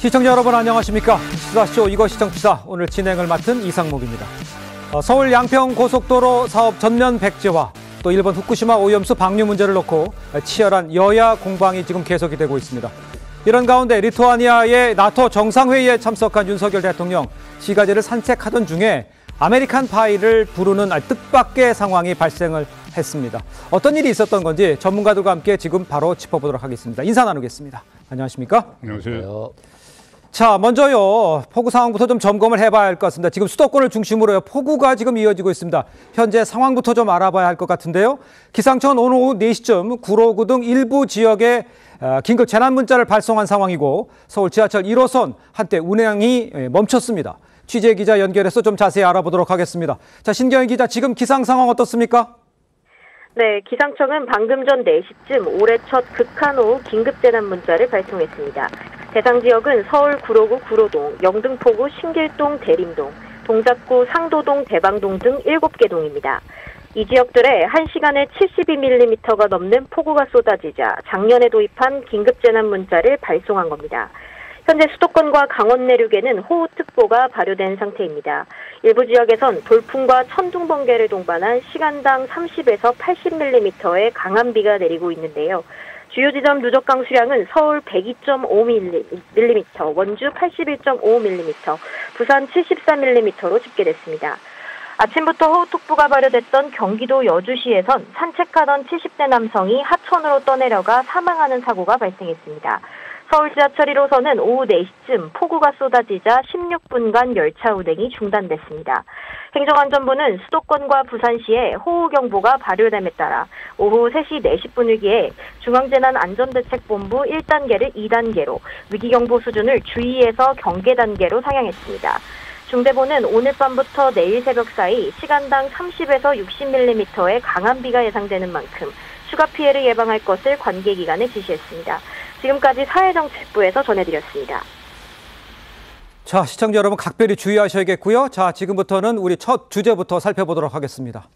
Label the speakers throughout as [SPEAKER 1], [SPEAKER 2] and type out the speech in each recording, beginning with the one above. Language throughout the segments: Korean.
[SPEAKER 1] 시청자 여러분 안녕하십니까? 시사쇼 이것이 정치다. 오늘 진행을 맡은 이상목입니다. 서울 양평고속도로 사업 전면 백지화, 또 일본 후쿠시마 오염수 방류 문제를 놓고 치열한 여야 공방이 지금 계속이 되고 있습니다. 이런 가운데 리투아니아의 나토 정상회의에 참석한 윤석열 대통령, 시가지를 산책하던 중에 아메리칸 파이를 부르는 뜻밖의 상황이 발생을 했습니다. 어떤 일이 있었던 건지 전문가들과 함께 지금 바로 짚어보도록 하겠습니다. 인사 나누겠습니다. 안녕하십니까?
[SPEAKER 2] 안녕하세요.
[SPEAKER 1] 자, 먼저요, 폭우 상황부터 좀 점검을 해봐야 할 것 같습니다. 지금 수도권을 중심으로요, 폭우가 지금 이어지고 있습니다. 현재 상황부터 좀 알아봐야 할 것 같은데요. 기상청은 오늘 오후 4시쯤 구로구 등 일부 지역에 긴급 재난 문자를 발송한 상황이고, 서울 지하철 1호선 한때 운행이 멈췄습니다. 취재 기자 연결해서 좀 자세히 알아보도록 하겠습니다. 자, 신경희 기자, 지금 기상 상황 어떻습니까?
[SPEAKER 3] 네, 기상청은 방금 전 4시쯤 올해 첫 극한호우 긴급재난 문자를 발송했습니다. 대상 지역은 서울 구로구 구로동, 영등포구 신길동 대림동, 동작구 상도동 대방동 등 7개 동입니다. 이 지역들에 1시간에 72mm가 넘는 폭우가 쏟아지자 작년에 도입한 긴급재난 문자를 발송한 겁니다. 현재 수도권과 강원 내륙에는 호우특보가 발효된 상태입니다. 일부 지역에선 돌풍과 천둥 번개를 동반한 시간당 30에서 80mm의 강한 비가 내리고 있는데요. 주요 지점 누적 강수량은 서울 102.5mm, 원주 81.5mm, 부산 74mm로 집계됐습니다. 아침부터 호우특보가 발효됐던 경기도 여주시에선 산책하던 70대 남성이 하천으로 떠내려가 사망하는 사고가 발생했습니다. 서울 지하철 1호선은 오후 4시쯤 폭우가 쏟아지자 16분간 열차 운행이 중단됐습니다. 행정안전부는 수도권과 부산시에 호우경보가 발효됨에 따라 오후 3시 40분을 중앙재난안전대책본부 1단계를 2단계로, 위기경보 수준을 주의에서 경계단계로 상향했습니다. 중대본은 오늘 밤부터 내일 새벽 사이 시간당 30에서 60mm의 강한 비가 예상되는 만큼 추가 피해를 예방할 것을 관계기관에 지시했습니다. 지금까지 사회정책부에서 전해드렸습니다.
[SPEAKER 1] 자, 시청자 여러분 각별히 주의하셔야겠고요. 자, 지금부터는 우리 첫 주제부터 살펴보도록 하겠습니다.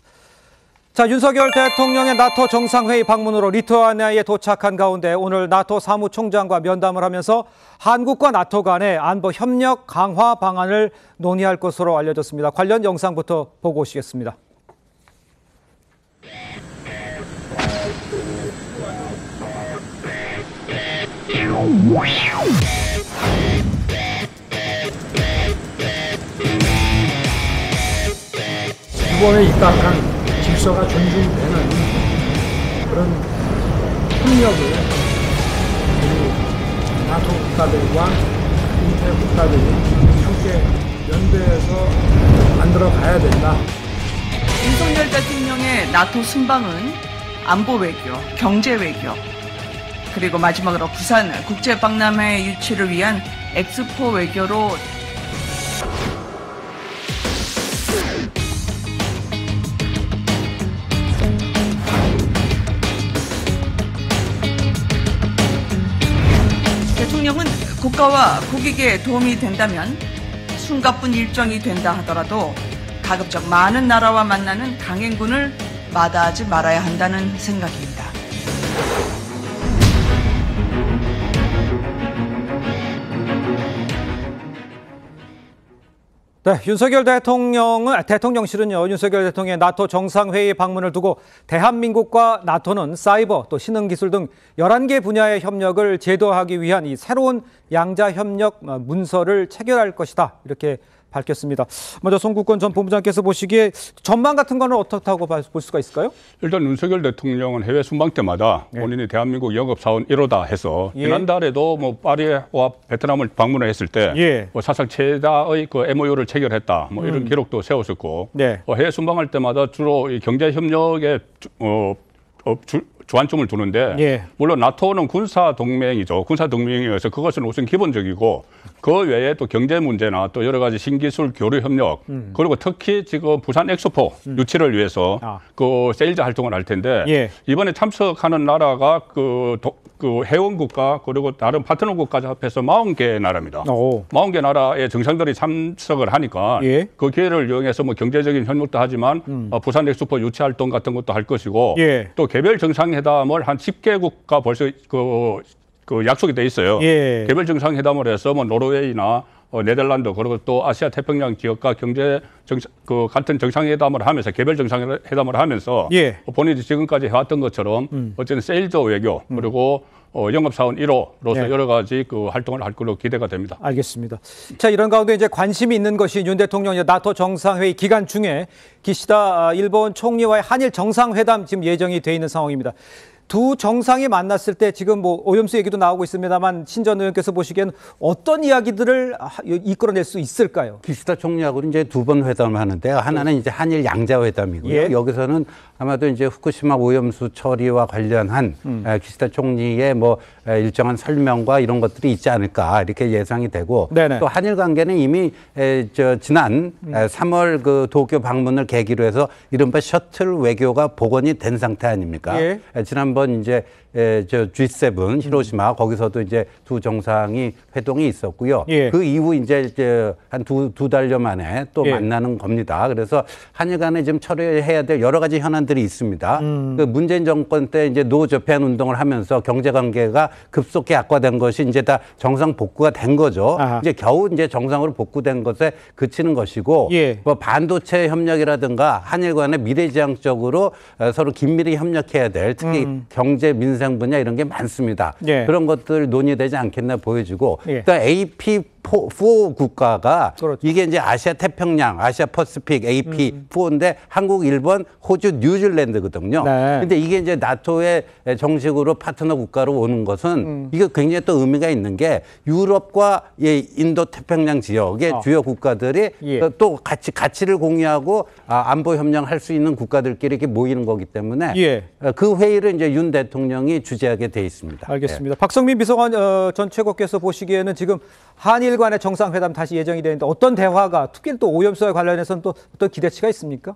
[SPEAKER 1] 자, 윤석열 대통령의 나토 정상회의 방문으로 리투아니아에 도착한 가운데 오늘 나토 사무총장과 면담을 하면서 한국과 나토 간의 안보 협력 강화 방안을 논의할 것으로 알려졌습니다. 관련 영상부터 보고 오시겠습니다.
[SPEAKER 2] 이번에 입각한 질서가 존중되는 그런 협력을 우리 나토 국가들과 인태 국가들이 함께 연대해서 만들어 가야 된다.
[SPEAKER 4] 윤석열 대통령의 나토 순방은 안보 외교, 경제 외교, 그리고 마지막으로 부산 국제박람회 유치를 위한 엑스포 외교로 대통령은 국가와 국익에 도움이 된다면 숨가쁜 일정이 된다 하더라도 가급적 많은 나라와 만나는 강행군을 마다하지 말아야 한다는 생각입니다.
[SPEAKER 1] 네, 윤석열 대통령실은요, 윤석열 대통령의 나토 정상회의 방문을 두고 대한민국과 나토는 사이버, 또 신흥기술 등 11개 분야의 협력을 제도화하기 위한 이 새로운 양자협력 문서를 체결할 것이다, 이렇게 밝혔습니다. 먼저 송국권 전 본부장께서 보시기에 전망 같은 거는 어떻다고 볼 수가 있을까요?
[SPEAKER 5] 일단 윤석열 대통령은 해외 순방 때마다 본인이 대한민국 영업사원 1호다 해서 지난달에도 뭐 파리와 베트남을 방문을 했을 때 뭐 사상 최다의 그 MOU를 체결했다, 뭐 이런 기록도 세웠었고 해외 순방할 때마다 주로 이 경제 협력에 주안점을 두는데 물론 나토는 군사 동맹이죠. 군사 동맹이어서 그것은 우선 기본적이고 그 외에 또 경제 문제나 또 여러 가지 신기술 교류 협력 그리고 특히 지금 부산 엑스포 유치를 위해서 그 세일즈 활동을 할 텐데 이번에 참석하는 나라가 그 회원국가 그리고 다른 파트너 국가자 합해서 40개 나라입니다. 40개 나라의 정상들이 참석을 하니까 그 기회를 이용해서 뭐 경제적인 협력도 하지만 부산 엑스포 유치 활동 같은 것도 할 것이고 또 개별 정상회담을 한 10개국가 벌써 그 약속이 돼 있어요.
[SPEAKER 1] 예.
[SPEAKER 5] 개별 정상회담을 해서 뭐 노르웨이나 네덜란드 그리고 또 아시아 태평양 지역과 같은 정상회담을 하면서 개별 정상회담을 하면서
[SPEAKER 1] 예.
[SPEAKER 5] 본인이 지금까지 해왔던 것처럼 어쨌든 세일즈 외교 그리고 영업사원 1호로서
[SPEAKER 1] 네.
[SPEAKER 5] 여러 가지 그 활동을 할 걸로 기대가 됩니다.
[SPEAKER 1] 알겠습니다. 자, 이런 가운데 이제 관심이 있는 것이 윤 대통령이 나토 정상회의 기간 중에 기시다 일본 총리와의 한일 정상회담 지금 예정이 돼 있는 상황입니다. 두 정상이 만났을 때 지금 뭐 오염수 얘기도 나오고 있습니다만 신전 의원께서 보시기엔 어떤 이야기들을 이끌어낼 수 있을까요?
[SPEAKER 6] 기시다 총리하고는 이제 두 번 회담을 하는데요. 하나는 이제 한일 양자회담이고요.
[SPEAKER 1] 예.
[SPEAKER 6] 여기서는 아마도 이제 후쿠시마 오염수 처리와 관련한 기시다 총리의 뭐 일정한 설명과 이런 것들이 있지 않을까 이렇게 예상이 되고
[SPEAKER 1] 네네.
[SPEAKER 6] 또 한일 관계는 이미 지난 3월 그 도쿄 방문을 계기로 해서 이른바 셔틀 외교가 복원이 된 상태 아닙니까?
[SPEAKER 1] 예.
[SPEAKER 6] 지난번 이제 G7 히로시마 거기서도 이제 두 정상이 회동이 있었고요.
[SPEAKER 1] 예.
[SPEAKER 6] 그 이후 이제 한 두 달여 만에 또
[SPEAKER 1] 예.
[SPEAKER 6] 만나는 겁니다. 그래서 한일 간에 지금 처리해야 될 여러 가지 현안들이 있습니다. 그 문재인 정권 때 이제 노 저편 운동을 하면서 경제 관계가 급속히 악화된 것이 이제 다 정상 복구가 된 거죠.
[SPEAKER 1] 아하.
[SPEAKER 6] 이제 겨우 이제 정상으로 복구된 것에 그치는 것이고
[SPEAKER 1] 예.
[SPEAKER 6] 뭐 반도체 협력이라든가 한일 간에 미래지향적으로 서로 긴밀히 협력해야 될 특히 경제 민생 분야 이런 게 많습니다.
[SPEAKER 1] 예.
[SPEAKER 6] 그런 것들 논의되지 않겠나 보여지고
[SPEAKER 1] 예.
[SPEAKER 6] 또 AP4 국가가
[SPEAKER 1] 그렇죠.
[SPEAKER 6] 이게 이제 아시아 태평양, 아시아 퍼시픽 AP4인데 한국, 일본, 호주, 뉴질랜드거든요.
[SPEAKER 1] 네.
[SPEAKER 6] 근데 이게 이제 나토의 정식으로 파트너 국가로 오는 것은 이게 굉장히 또 의미가 있는 게 유럽과 인도 태평양 지역의 주요 국가들이
[SPEAKER 1] 예.
[SPEAKER 6] 또 가치를 공유하고 안보 협력할 수 있는 국가들끼리 이렇게 모이는 거기 때문에
[SPEAKER 1] 예.
[SPEAKER 6] 그 회의를 이제 윤 대통령이 주재하게 돼 있습니다.
[SPEAKER 1] 알겠습니다. 박성민 비서관 전 최고께서 보시기에는 지금 한일 간의 정상회담 다시 예정이 되는데 어떤 대화가 특히 또 오염수와 관련해서는 또 어떤 기대치가 있습니까?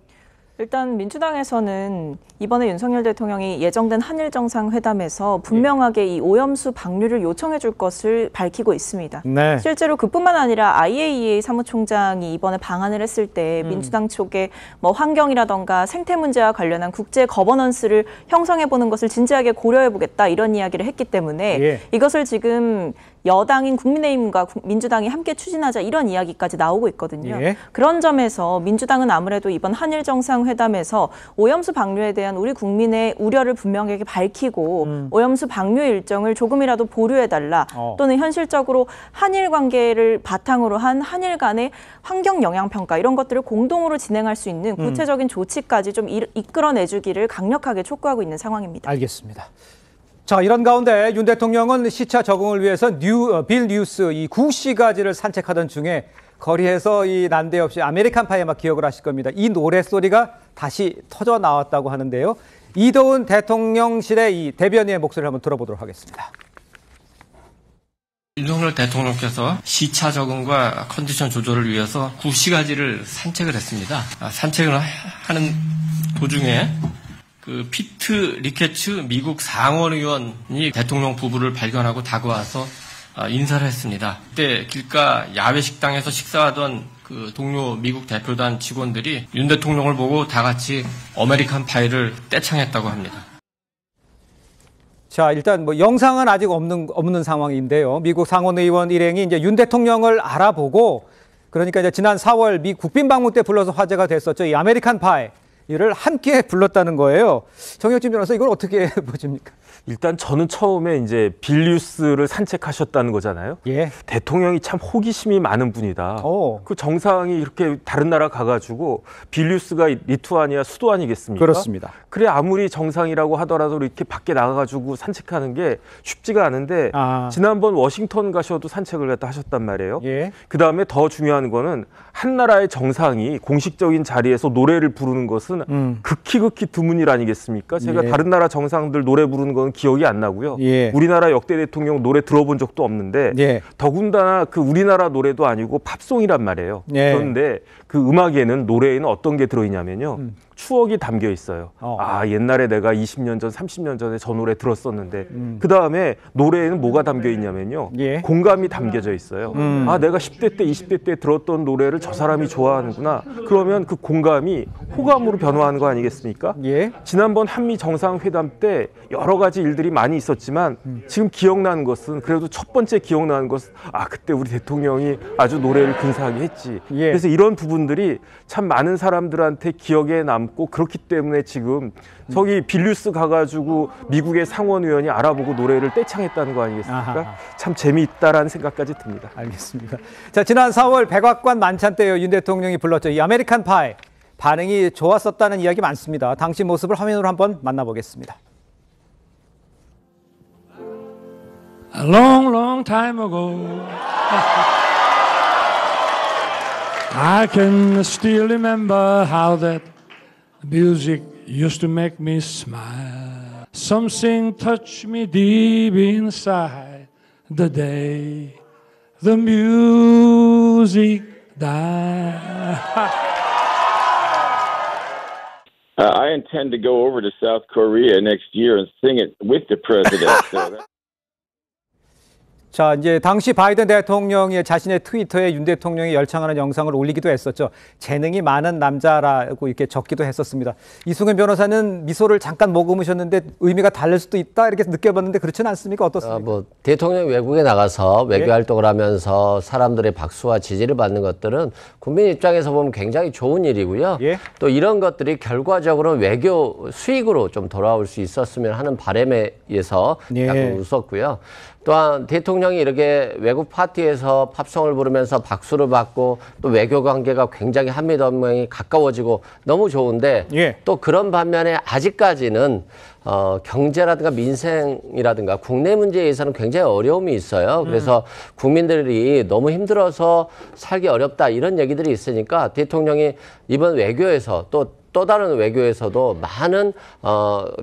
[SPEAKER 7] 일단 민주당에서는 이번에 윤석열 대통령이 예정된 한일 정상회담에서 분명하게 이 오염수 방류를 요청해 줄 것을 밝히고 있습니다.
[SPEAKER 1] 네.
[SPEAKER 7] 실제로 그뿐만 아니라 IAEA 사무총장이 이번에 방한을 했을 때 민주당 쪽에 뭐 환경이라던가 생태 문제와 관련한 국제 거버넌스를 형성해 보는 것을 진지하게 고려해 보겠다 이런 이야기를 했기 때문에
[SPEAKER 1] 예.
[SPEAKER 7] 이것을 지금 여당인 국민의힘과 민주당이 함께 추진하자 이런 이야기까지 나오고 있거든요.
[SPEAKER 1] 예.
[SPEAKER 7] 그런 점에서 민주당은 아무래도 이번 한일 정상회담에서 오염수 방류에 대한 우리 국민의 우려를 분명하게 밝히고 오염수 방류 일정을 조금이라도 보류해달라 또는 현실적으로 한일 관계를 바탕으로 한 한일 간의 환경 영향 평가 이런 것들을 공동으로 진행할 수 있는 구체적인 조치까지 좀 이끌어내주기를 강력하게 촉구하고 있는 상황입니다.
[SPEAKER 1] 알겠습니다. 자, 이런 가운데 윤 대통령은 시차 적응을 위해서 빌 뉴스 이 구시가지를 산책하던 중에 거리에서 이 난데없이 아메리칸 파이 막 기억을 하실 겁니다. 이 노랫소리가 다시 터져 나왔다고 하는데요. 이도훈 대통령실의 이 대변인의 목소리를 한번 들어보도록 하겠습니다.
[SPEAKER 8] 윤석열 대통령께서 시차 적응과 컨디션 조절을 위해서 구시가지를 산책을 했습니다. 산책을 하는 도중에 그 피트 리케츠 미국 상원의원이 대통령 부부를 발견하고 다가와서 인사를 했습니다. 그때 길가 야외 식당에서 식사하던 그 동료 미국 대표단 직원들이 윤 대통령을 보고 다 같이 아메리칸 파이를 떼창했다고 합니다.
[SPEAKER 1] 자, 일단 뭐 영상은 아직 없는 상황인데요. 미국 상원의원 일행이 이제 윤 대통령을 알아보고 그러니까 이제 지난 4월 미 국빈 방문 때 불러서 화제가 됐었죠. 이 아메리칸 파이. 이를 함께 불렀다는 거예요. 정혁진 변호사 이걸 어떻게 보십니까?
[SPEAKER 9] 일단 저는 처음에 이제 빌뉴스를 산책하셨다는 거잖아요.
[SPEAKER 1] 예.
[SPEAKER 9] 대통령이 참 호기심이 많은 분이다. 그 정상이 이렇게 다른 나라 가가지고 빌뉴스가 리투아니아 수도 아니겠습니까?
[SPEAKER 1] 그렇습니다.
[SPEAKER 9] 그래 아무리 정상이라고 하더라도 이렇게 밖에 나가가지고 산책하는 게 쉽지가 않은데 지난번 워싱턴 가셔도 산책을 갖다 하셨단 말이에요.
[SPEAKER 1] 예.
[SPEAKER 9] 그 다음에 더 중요한 거는 한 나라의 정상이 공식적인 자리에서 노래를 부르는 것은 극히 드문 일 아니겠습니까? 제가 다른 나라 정상들 노래 부르는 건 기억이 안 나고요. 우리나라 역대 대통령 노래 들어본 적도 없는데 더군다나 그 우리나라 노래도 아니고 팝송이란 말이에요. 그런데 그 음악에는 노래에는 어떤 게 들어있냐면요. 추억이 담겨 있어요. 아, 옛날에 내가 20년 전, 30년 전에 저 노래 들었었는데 그 다음에 노래에는 뭐가 담겨 있냐면요.
[SPEAKER 1] 예.
[SPEAKER 9] 공감이 담겨져 있어요. 아, 내가 10대 때, 20대 때 들었던 노래를 저 사람이 좋아하는구나. 그러면 그 공감이 호감으로 변화하는 거 아니겠습니까?
[SPEAKER 1] 예.
[SPEAKER 9] 지난번 한미 정상회담 때 여러 가지 일들이 많이 있었지만 지금 기억나는 것은 그래도 첫 번째 기억나는 것은 아, 그때 우리 대통령이 아주 노래를 근사하게 했지.
[SPEAKER 1] 예.
[SPEAKER 9] 그래서 이런 부분들이 참 많은 사람들한테 기억에 남고 그렇기 때문에 지금 저기 빌뉴스 가가지고 미국의 상원의원이 알아보고 노래를 떼창했다는 거 아니겠습니까?
[SPEAKER 1] 아하.
[SPEAKER 9] 참 재미있다라는 생각까지 듭니다.
[SPEAKER 1] 알겠습니다. 자, 지난 4월 백악관 만찬 때요, 윤 대통령이 불렀죠. 이 아메리칸 파이. 반응이 좋았었다는 이야기 많습니다. 당시 모습을 화면으로 한번 만나보겠습니다.
[SPEAKER 2] A long, long time ago, I can still remember how that music used to make me smile. Something touched me deep inside the day the music died.
[SPEAKER 10] I intend to go over to South Korea next year and sing it with the president. So
[SPEAKER 1] 자, 이제 당시 바이든 대통령이 자신의 트위터에 윤 대통령이 열창하는 영상을 올리기도 했었죠. 재능이 많은 남자라고 이렇게 적기도 했었습니다. 이승훈 변호사는 미소를 잠깐 머금으셨는데 의미가 다를 수도 있다 이렇게 느껴봤는데 그렇지는 않습니까? 어떻습니까?
[SPEAKER 11] 대통령이 외국에 나가서 외교 활동을 하면서 사람들의 박수와 지지를 받는 것들은 국민 입장에서 보면 굉장히 좋은 일이고요.
[SPEAKER 1] 예.
[SPEAKER 11] 또 이런 것들이 결과적으로 외교 수익으로 좀 돌아올 수 있었으면 하는 바람에 의해서 약간 웃었고요. 또한 대통령이 이렇게 외국 파티에서 팝송을 부르면서 박수를 받고 또 외교 관계가 굉장히 한미동맹이 가까워지고 너무 좋은데 또 그런 반면에 아직까지는 경제라든가 민생이라든가 국내 문제에 의해서는 굉장히 어려움이 있어요. 그래서 국민들이 너무 힘들어서 살기 어렵다 이런 얘기들이 있으니까 대통령이 이번 외교에서 또 다른 외교에서도 많은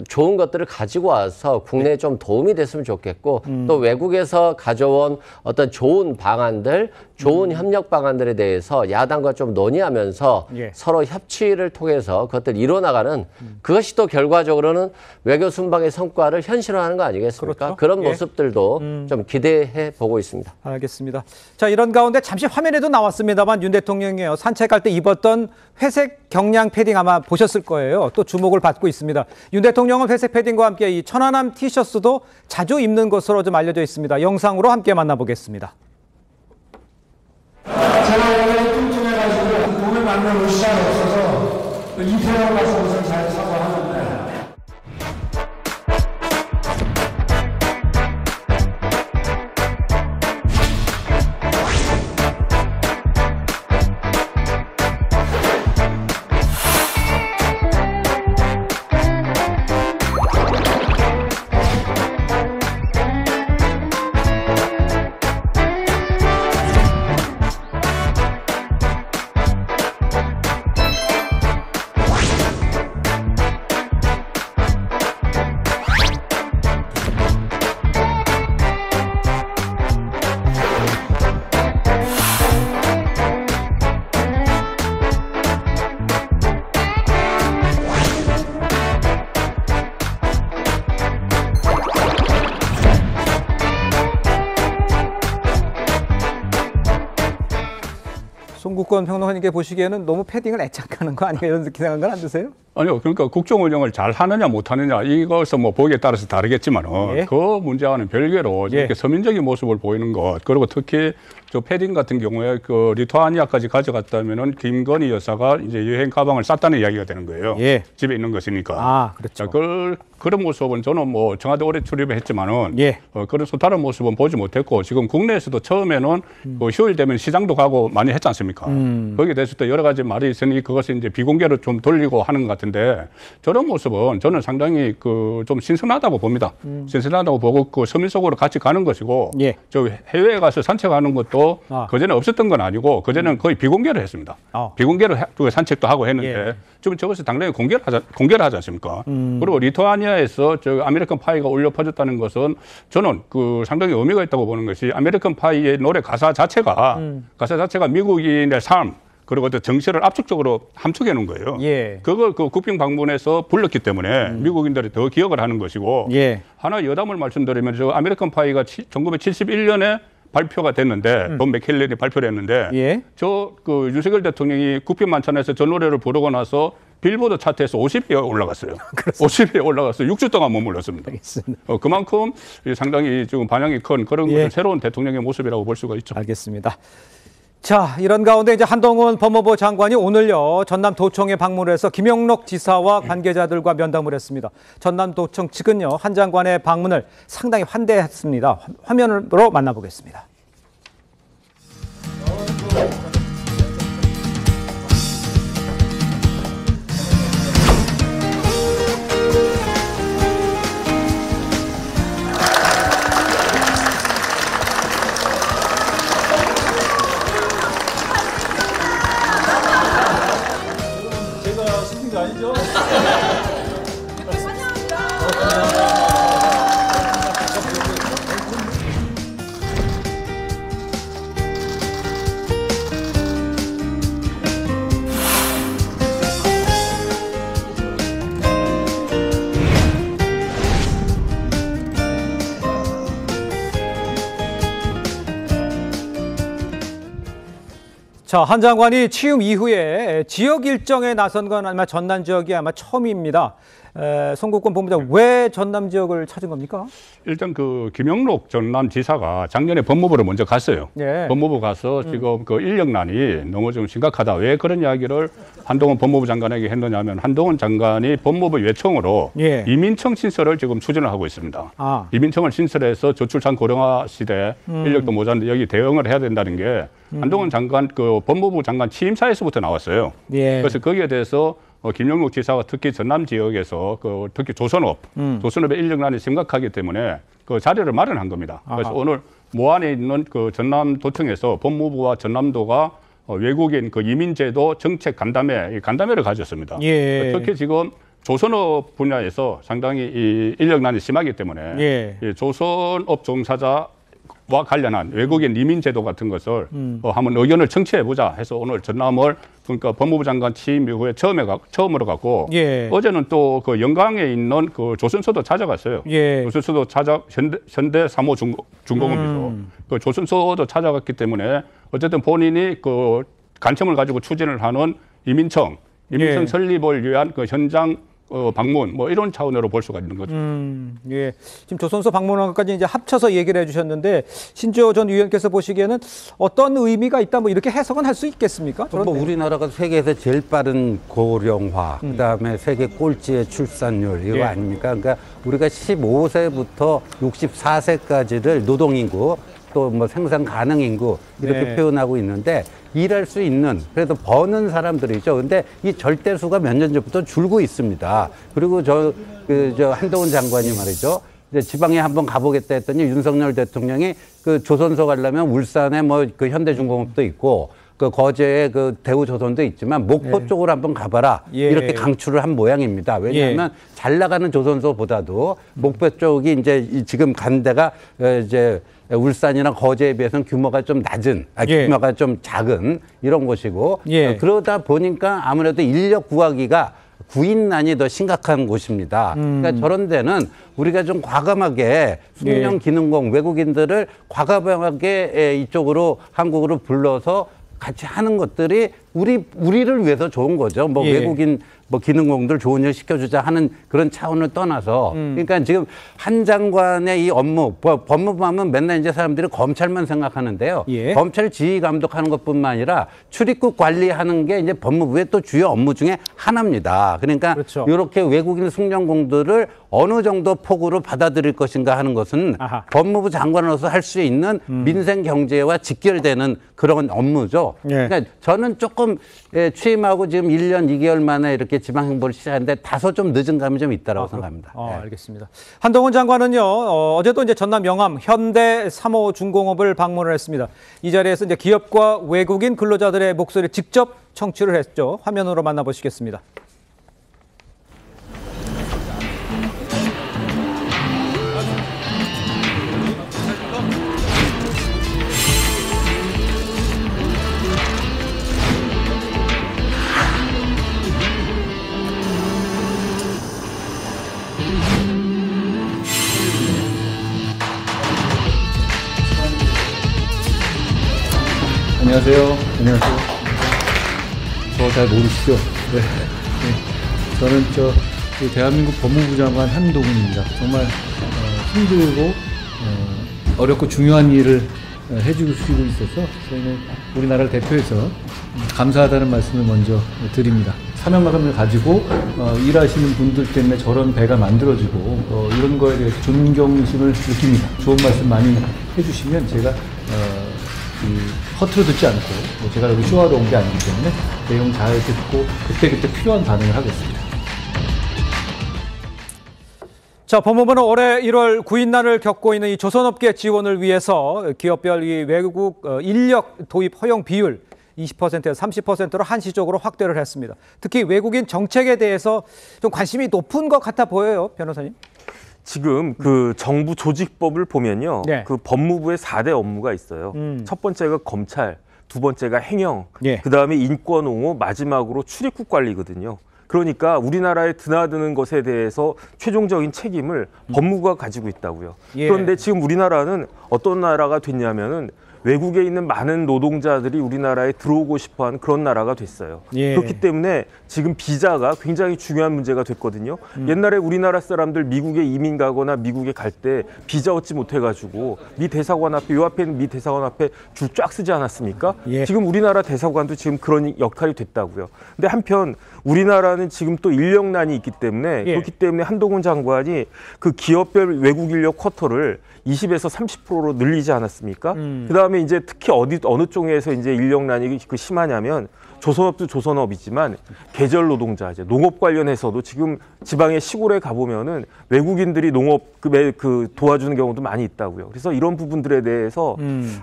[SPEAKER 11] 좋은 것들을 가지고 와서 국내에 좀 도움이 됐으면 좋겠고 또 외국에서 가져온 어떤 좋은 방안들, 좋은 협력 방안들에 대해서 야당과 좀 논의하면서 서로 협치를 통해서 그것들 이뤄나가는 그것이 또 결과적으로는 외교 순방의 성과를 현실화하는 거 아니겠습니까?
[SPEAKER 1] 그렇죠.
[SPEAKER 11] 그런 모습들도 좀 기대해 보고 있습니다.
[SPEAKER 1] 알겠습니다. 자, 이런 가운데 잠시 화면에도 나왔습니다만 윤 대통령이요. 산책할 때 입었던 회색 경량 패딩 아마 보셨을 거예요. 또 주목을 받고 있습니다. 윤 대통령은 회색 패딩과 함께 이 천안함 티셔츠도 자주 입는 것으로 좀 알려져 있습니다. 영상으로 함께 만나보겠습니다.
[SPEAKER 2] 제가 원래 뚱뚱해가지고 몸에 맞는 옷이 잘 없어서 이태원 가서 옷을 잘 사고 하는데
[SPEAKER 1] 송국권 평론가님께 보시기에는 너무 패딩을 애착하는 거 아닌가 이런 생각은 안 드세요?
[SPEAKER 5] 아니요. 그러니까 국정 운영을 잘 하느냐 못 하느냐 이것은 뭐 보기에 따라서 다르겠지만은 그 문제와는 별개로 이렇게 서민적인 모습을 보이는 것 그리고 특히 저 패딩 같은 경우에 그 리투아니아까지 가져갔다면은 김건희 여사가 이제 여행 가방을 쌌다는 이야기가 되는 거예요. 집에 있는 것이니까.
[SPEAKER 1] 아, 그렇죠.
[SPEAKER 5] 그런 모습은 저는 뭐 청와대 오래 출입했지만은 그런 다른 모습은 보지 못했고 지금 국내에서도 처음에는 그 휴일 되면 시장도 가고 많이 했지 않습니까? 거기에 대해서 또 여러 가지 말이 있으니 그것을 이제 비공개로 좀 돌리고 하는 것 같은데 저런 모습은 저는 상당히 그 좀 신선하다고 봅니다. 신선하다고 보고 그 서민 속으로 같이 가는 것이고 저 해외에 가서 산책하는 것도 그전에 없었던 건 아니고 그전에는 거의 비공개로 했습니다. 비공개로 산책도 하고 했는데 지금 저것을 당연히 공개를 하지 않습니까? 그리고 리투아니아에서 저 아메리칸 파이가 울려 퍼졌다는 것은 저는 그 상당히 의미가 있다고 보는 것이 아메리칸 파이의 노래 가사 자체가 미국인의 삶 그리고 또 정세를 압축적으로 함축해 놓은 거예요.
[SPEAKER 1] 예.
[SPEAKER 5] 그걸 그 국빈 방문에서 불렀기 때문에 미국인들이 더 기억을 하는 것이고
[SPEAKER 1] 예.
[SPEAKER 5] 하나 여담을 말씀드리면 저 아메리칸 파이가 1971년에 발표가 됐는데 본 맥켈린이 발표를 했는데
[SPEAKER 1] 예.
[SPEAKER 5] 저 그 윤석열 대통령이 국빈 만찬에서 저 노래를 부르고 나서 빌보드 차트에서 50위에 올라갔어요. 50위에 올라갔어요. 6주 동안 머물렀습니다. 그만큼 상당히 지금 반향이 큰 그런
[SPEAKER 1] 예.
[SPEAKER 5] 새로운 대통령의 모습이라고 볼 수가 있죠.
[SPEAKER 1] 알겠습니다. 자, 이런 가운데 이제 한동훈 법무부 장관이 오늘요 전남도청에 방문을 해서 김영록 지사와 관계자들과 면담을 했습니다. 전남도청 측은요 한 장관의 방문을 상당히 환대했습니다. 화면으로 만나보겠습니다. 자, 한 장관이 취임 이후에 지역 일정에 나선 건 아마 전남 지역이 아마 처음입니다. 송국권 본부장 왜 전남 지역을 찾은 겁니까?
[SPEAKER 5] 일단 그 김영록 전남지사가 작년에 법무부를 먼저 갔어요.
[SPEAKER 1] 예.
[SPEAKER 5] 법무부 가서 지금 그 인력난이 너무 좀 심각하다. 왜 그런 이야기를 한동훈 법무부 장관에게 했느냐면 한동훈 장관이 법무부 요청으로
[SPEAKER 1] 예.
[SPEAKER 5] 이민청 신설을 지금 추진을 하고 있습니다. 이민청을 신설해서 저출산 고령화 시대 인력도 모자란데 여기 대응을 해야 된다는 게 한동훈 장관 그 법무부 장관 취임사에서부터 나왔어요.
[SPEAKER 1] 예.
[SPEAKER 5] 그래서 거기에 대해서 김영록 지사가 특히 전남 지역에서 그 특히 조선업의 인력난이 심각하기 때문에 그 자리를 마련한 겁니다. 그래서 오늘 모안에 있는 그 전남도청에서 법무부와 전남도가 외국인 그 이민제도 정책 간담회를 가졌습니다.
[SPEAKER 1] 예.
[SPEAKER 5] 특히 지금 조선업 분야에서 상당히 이 인력난이 심하기 때문에
[SPEAKER 1] 예.
[SPEAKER 5] 이 조선업 종사자 와 관련한 외국인 이민 제도 같은 것을 한번 의견을 청취해 보자 해서 오늘 전남을 그러니까 법무부 장관 취임 이후에 처음으로 갔고
[SPEAKER 1] 예.
[SPEAKER 5] 어제는 또 그 영광에 있는 그 조선소도 찾아갔어요.
[SPEAKER 1] 예.
[SPEAKER 5] 조선소도 현대 3호 중공업이죠. 그 조선소도 찾아갔기 때문에 어쨌든 본인이 그 관점을 가지고 추진을 하는 이민청
[SPEAKER 1] 예.
[SPEAKER 5] 설립을 위한 그 현장 방문 뭐 이런 차원으로 볼 수가 있는 거죠.
[SPEAKER 1] 예. 지금 조선소 방문한 것까지 이제 합쳐서 얘기를 해주셨는데 신주호 전 의원께서 보시기에는 어떤 의미가 있다 뭐 이렇게 해석은 할 수 있겠습니까?
[SPEAKER 6] 뭐 우리나라가 세계에서 제일 빠른 고령화, 그다음에 세계 꼴찌의 출산율 이거
[SPEAKER 1] 예.
[SPEAKER 6] 아닙니까? 그러니까 우리가 15세부터 64세까지를 노동인구 또 뭐 생산 가능 인구 이렇게
[SPEAKER 1] 네.
[SPEAKER 6] 표현하고 있는데 일할 수 있는 그래도 버는 사람들이죠. 근데 이 절대수가 몇 년 전부터 줄고 있습니다. 그리고 저 한동훈 장관이 말이죠. 이제 지방에 한번 가보겠다 했더니 윤석열 대통령이 그 조선소 가려면 울산에 뭐 그 현대중공업도 있고 그 거제에 그 대우조선도 있지만 목포
[SPEAKER 1] 예.
[SPEAKER 6] 쪽으로 한번 가봐라
[SPEAKER 1] 예.
[SPEAKER 6] 이렇게 강추를 한 모양입니다. 왜냐하면 잘 나가는 조선소보다도 목포 쪽이 이제 지금 간 데가 이제 울산이나 거제에 비해서는 규모가 좀 낮은,
[SPEAKER 1] 예.
[SPEAKER 6] 규모가 좀 작은 이런 곳이고
[SPEAKER 1] 예.
[SPEAKER 6] 그러다 보니까 아무래도 인력 구하기가 구인난이 더 심각한 곳입니다. 그러니까 저런 데는 우리가 좀 과감하게 숙련 기능공 외국인들을 과감하게 이쪽으로 한국으로 불러서 같이 하는 것들이 우리를 위해서 좋은 거죠. 뭐
[SPEAKER 1] 예.
[SPEAKER 6] 외국인 뭐 기능공들 좋은 일 시켜주자 하는 그런 차원을 떠나서 그러니까 지금 한 장관의 이 업무 법무부 하면 맨날 이제 사람들이 검찰만 생각하는데요.
[SPEAKER 1] 예.
[SPEAKER 6] 검찰 지휘 감독하는 것뿐만 아니라 출입국 관리하는 게 이제 법무부의 또 주요 업무 중에 하나입니다. 그러니까
[SPEAKER 1] 그렇죠.
[SPEAKER 6] 이렇게 외국인 숙련공들을 어느 정도 폭으로 받아들일 것인가 하는 것은
[SPEAKER 1] 아하.
[SPEAKER 6] 법무부 장관으로서 할 수 있는 민생 경제와 직결되는 그런 업무죠.
[SPEAKER 1] 예.
[SPEAKER 6] 그러니까 저는 조금 취임하고 지금 1년 2개월 만에 이렇게 지방 행보를 시작했는데 다소 좀 늦은 감이 좀 있다라고 생각합니다.
[SPEAKER 1] 알겠습니다. 한동훈 장관은요, 어제도 이제 전남 영암 현대 3호 중공업을 방문을 했습니다. 이 자리에서 이제 기업과 외국인 근로자들의 목소리 직접 청취를 했죠. 화면으로 만나보시겠습니다.
[SPEAKER 12] 안녕하세요. 안녕하세요. 저 잘 모르시죠? 네. 네. 저는 대한민국 법무부 장관 한동훈입니다. 정말 힘들고 어렵고 중요한 일을 해주고 있어서 저희는 우리나라를 대표해서 감사하다는 말씀을 먼저 드립니다. 사명감을 가지고 일하시는 분들 때문에 저런 배가 만들어지고 이런 거에 대해서 존경심을 느낍니다. 좋은 말씀 많이 해주시면 제가 허투루 듣지 않고 제가 여기 쇼하러 온 게 아니기 때문에 내용 잘 듣고 그때그때 필요한 반응을 하겠습니다.
[SPEAKER 1] 자, 법무부는 올해 1월 구인난을 겪고 있는 이 조선업계 지원을 위해서 기업별 이 외국 인력 도입 허용 비율 20%에서 30%로 한시적으로 확대를 했습니다. 특히 외국인 정책에 대해서 좀 관심이 높은 것 같아 보여요, 변호사님.
[SPEAKER 9] 지금 그 정부 조직법을 보면요.
[SPEAKER 1] 네.
[SPEAKER 9] 그 법무부의 4대 업무가 있어요. 첫 번째가 검찰, 두 번째가 행영, 그다음에 인권 옹호, 마지막으로 출입국 관리거든요. 그러니까 우리나라에 드나드는 것에 대해서 최종적인 책임을 법무부가 가지고 있다고요. 그런데 지금 우리나라는 어떤 나라가 됐냐면은 외국에 있는 많은 노동자들이 우리나라에 들어오고 싶어하는 그런 나라가 됐어요. 그렇기 때문에 지금 비자가 굉장히 중요한 문제가 됐거든요. 옛날에 우리나라 사람들 미국에 이민 가거나 미국에 갈 때 비자 얻지 못해가지고 미 대사관 앞에, 요 앞에 있는 미 대사관 앞에 줄 쫙 쓰지 않았습니까? 지금 우리나라 대사관도 지금 그런 역할이 됐다고요. 근데 한편 우리나라는 지금 또 인력난이 있기 때문에 그렇기 때문에 한동훈 장관이 그 기업별 외국 인력 쿼터를 20에서 30%로 늘리지 않았습니까? 그다음에 이제 특히 어느 쪽에서 이제 인력난이 심하냐면 조선업도 조선업이지만 계절 노동자, 이제 농업 관련해서도 지금 지방의 시골에 가보면은 외국인들이 농업 도와주는 경우도 많이 있다고요. 그래서 이런 부분들에 대해서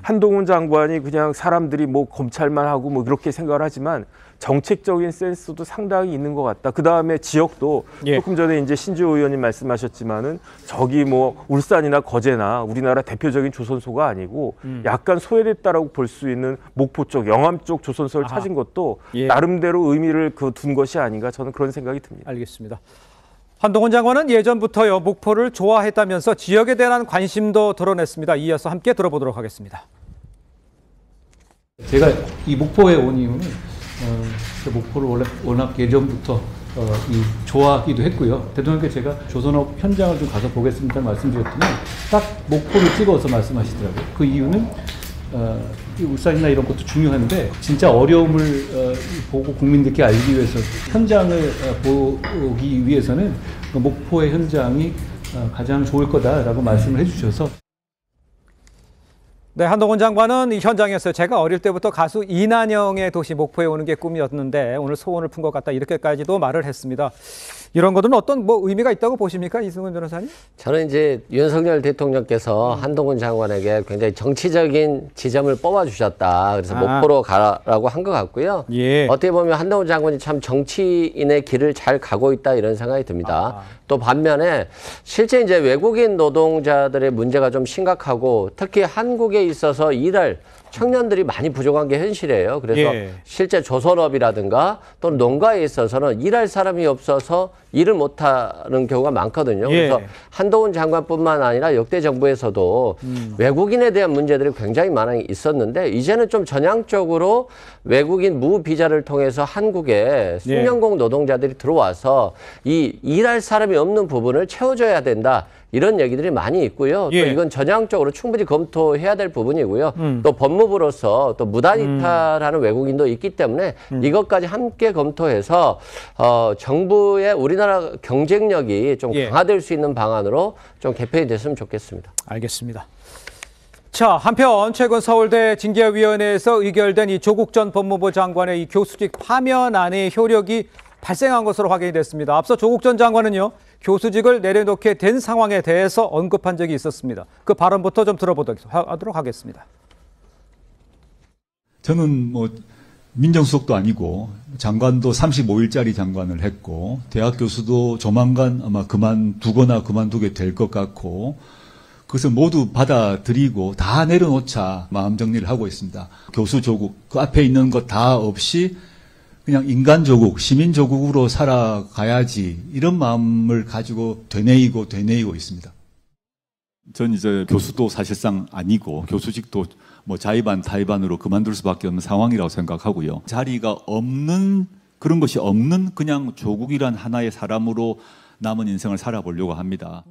[SPEAKER 9] 한동훈 장관이 그냥 사람들이 뭐 검찰만 하고 뭐 그렇게 생각을 하지만 정책적인 센스도 상당히 있는 것 같다. 그 다음에 지역도 조금 전에 이제 신주호 의원님 말씀하셨지만은 저기 뭐 울산이나 거제나 우리나라 대표적인 조선소가 아니고 약간 소외됐다라고 볼 수 있는 목포 쪽, 영암 쪽 조선소를 찾은 것도 나름대로 의미를 둔 것이 아닌가 저는 그런 생각이 듭니다.
[SPEAKER 1] 알겠습니다. 한동훈 장관은 예전부터요 목포를 좋아했다면서 지역에 대한 관심도 드러냈습니다. 이어서 함께 들어보도록 하겠습니다.
[SPEAKER 12] 제가 이 목포에 온 이유는 목포를 원래 워낙 예전부터 좋아하기도 했고요. 대통령께 제가 조선업 현장을 좀 가서 보겠습니다 말씀드렸더니 딱 목포를 찍어서 말씀하시더라고요. 그 이유는 울산이나 이런 것도 중요한데 진짜 어려움을 보고 국민들께 알기 위해서 현장을 보기 위해서는 목포의 현장이 가장 좋을 거다라고 말씀을 해주셔서
[SPEAKER 1] 네, 한동훈 장관은 이 현장에서 제가 어릴 때부터 가수 이난영의 도시 목포에 오는 게 꿈이었는데 오늘 소원을 푼 것 같다 이렇게까지도 말을 했습니다. 이런 것들은 어떤 의미가 있다고 보십니까, 이승훈 변호사님?
[SPEAKER 11] 저는 이제 윤석열 대통령께서 한동훈 장관에게 굉장히 정치적인 지점을 뽑아주셨다. 그래서 목포로 가라고 한 것 같고요. 어떻게 보면 한동훈 장관이 참 정치인의 길을 잘 가고 있다 이런 생각이 듭니다. 또 반면에 실제 이제 외국인 노동자들의 문제가 좀 심각하고 특히 한국에 있어서 일할 청년들이 많이 부족한 게 현실이에요. 그래서 실제 조선업이라든가 또는 농가에 있어서는 일할 사람이 없어서 일을 못하는 경우가 많거든요. 그래서 한동훈 장관뿐만 아니라 역대 정부에서도 외국인에 대한 문제들이 굉장히 많이 있었는데 이제는 좀 전향적으로 외국인 무비자를 통해서 한국에 숙련공 노동자들이 들어와서 이 일할 사람이 없는 부분을 채워줘야 된다. 이런 얘기들이 많이 있고요. 또 이건 전향적으로 충분히 검토해야 될 부분이고요. 또 법무부로서 또 무단 이탈하는 외국인도 있기 때문에 이것까지 함께 검토해서 정부의 우리나라 경쟁력이 좀 강화될 수 있는 방안으로 좀 개편이 됐으면 좋겠습니다.
[SPEAKER 1] 알겠습니다. 자, 한편 최근 서울대 징계위원회에서 의결된 이 조국 전 법무부 장관의 이 교수직 파면안의 효력이 발생한 것으로 확인이 됐습니다. 앞서 조국 전 장관은요, 교수직을 내려놓게 된 상황에 대해서 언급한 적이 있었습니다. 그 발언부터 좀 들어보도록 하겠습니다.
[SPEAKER 13] 저는 민정수석도 아니고 장관도 35일짜리 장관을 했고 대학 교수도 조만간 아마 그만두거나 그만두게 될 것 같고 그것을 모두 받아들이고 다 내려놓자 마음 정리를 하고 있습니다. 교수 조국, 그 앞에 있는 것 다 없이 그냥 인간 조국, 시민 조국으로 살아가야지 이런 마음을 가지고 되뇌이고 있습니다. 전 이제 교수도 사실상 아니고 교수직도 뭐 자의반 타의반으로 그만둘 수밖에 없는 상황이라고 생각하고요. 자리가 없는 그런 것이 없는 그냥 조국이란 하나의 사람으로 남은 인생을 살아보려고 합니다.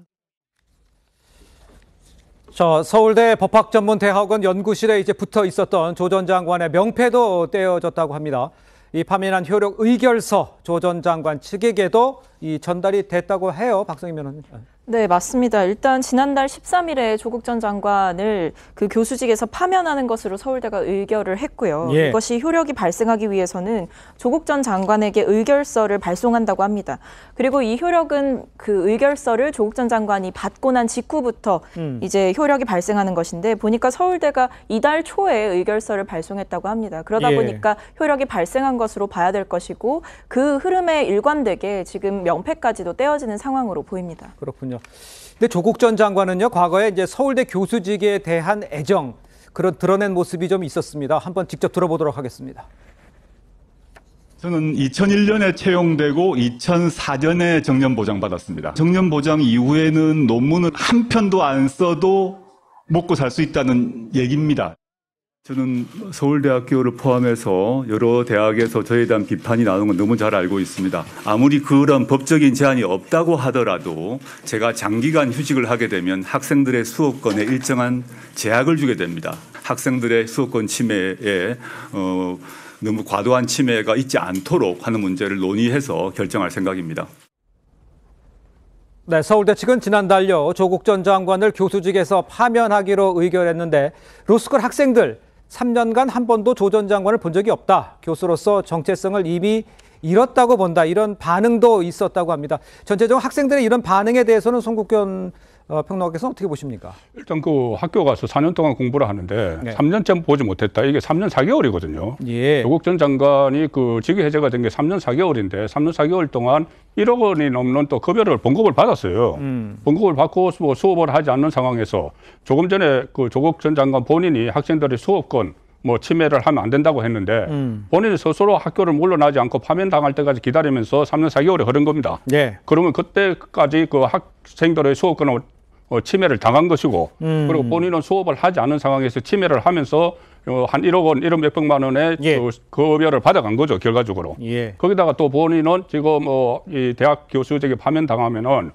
[SPEAKER 1] 자, 서울대 법학전문대학원 연구실에 이제 붙어 있었던 조 전 장관의 명패도 떼어졌다고 합니다. 이 파면한 효력 의결서 조 전 장관 측에게도 이 전달이 됐다고 해요, 박성희 변호사님.
[SPEAKER 7] 네, 맞습니다. 일단 지난달 13일에 조국 전 장관을 그 교수직에서 파면하는 것으로 서울대가 의결을 했고요.
[SPEAKER 1] 예.
[SPEAKER 7] 이것이 효력이 발생하기 위해서는 조국 전 장관에게 의결서를 발송한다고 합니다. 그리고 이 효력은 그 의결서를 조국 전 장관이 받고 난 직후부터 이제 효력이 발생하는 것인데 보니까 서울대가 이달 초에 의결서를 발송했다고 합니다. 그러다
[SPEAKER 1] 예.
[SPEAKER 7] 보니까 효력이 발생한 것으로 봐야 될 것이고 그 흐름에 일관되게 지금 명패까지도 떼어지는 상황으로 보입니다.
[SPEAKER 1] 그렇군요. 근데 조국 전 장관은요, 과거에 이제 서울대 교수직에 대한 애정, 그런 드러낸 모습이 좀 있었습니다. 한번 직접 들어보도록 하겠습니다.
[SPEAKER 13] 저는 2001년에 채용되고 2004년에 정년 보장 받았습니다. 정년 보장 이후에는 논문을 한 편도 안 써도 먹고 살 수 있다는 얘기입니다. 저는 서울대학교를 포함해서 여러 대학에서 저에 대한 비판이 나오는 건 너무 잘 알고 있습니다. 아무리 그런 법적인 제한이 없다고 하더라도 제가 장기간 휴직을 하게 되면 학생들의 수업권에 일정한 제약을 주게 됩니다. 학생들의 수업권 침해에 너무 과도한 침해가 있지 않도록 하는 문제를 논의해서 결정할 생각입니다.
[SPEAKER 1] 네, 서울대 측은 지난달요, 조국 전 장관을 교수직에서 파면하기로 의결했는데 로스쿨 학생들 3년간 한 번도 조 전 장관을 본 적이 없다. 교수로서 정체성을 이미 잃었다고 본다. 이런 반응도 있었다고 합니다. 전체적으로 학생들의 이런 반응에 대해서는 송국견 평론가께서 어떻게 보십니까?
[SPEAKER 5] 일단 그 학교 가서 4년 동안 공부를 하는데
[SPEAKER 1] 네.
[SPEAKER 5] 3년째 보지 못했다. 이게 3년 4개월이거든요.
[SPEAKER 1] 예.
[SPEAKER 5] 조국 전 장관이 그 직위 해제가 된 게 3년 4개월인데 3년 4개월 동안 1억 원이 넘는 또 급여를 봉급을 받았어요. 봉급을 받고 뭐 수업을 하지 않는 상황에서 조금 전에 그 조국 전 장관 본인이 학생들의 수업권 뭐 침해를 하면 안 된다고 했는데 본인이 스스로 학교를 물러나지 않고 파면당할 때까지 기다리면서 3년 4개월이 흐른 겁니다.
[SPEAKER 1] 예.
[SPEAKER 5] 그러면 그때까지 그 학생들의 수업권을 침해를 당한 것이고 그리고 본인은 수업을 하지 않은 상황에서 침해를 하면서 한 1억 원, 1억 몇백만 원의
[SPEAKER 1] 예.
[SPEAKER 5] 그 급여를 받아간 거죠, 결과적으로.
[SPEAKER 1] 예.
[SPEAKER 5] 거기다가 또 본인은 지금 이 대학 교수직에 파면당하면은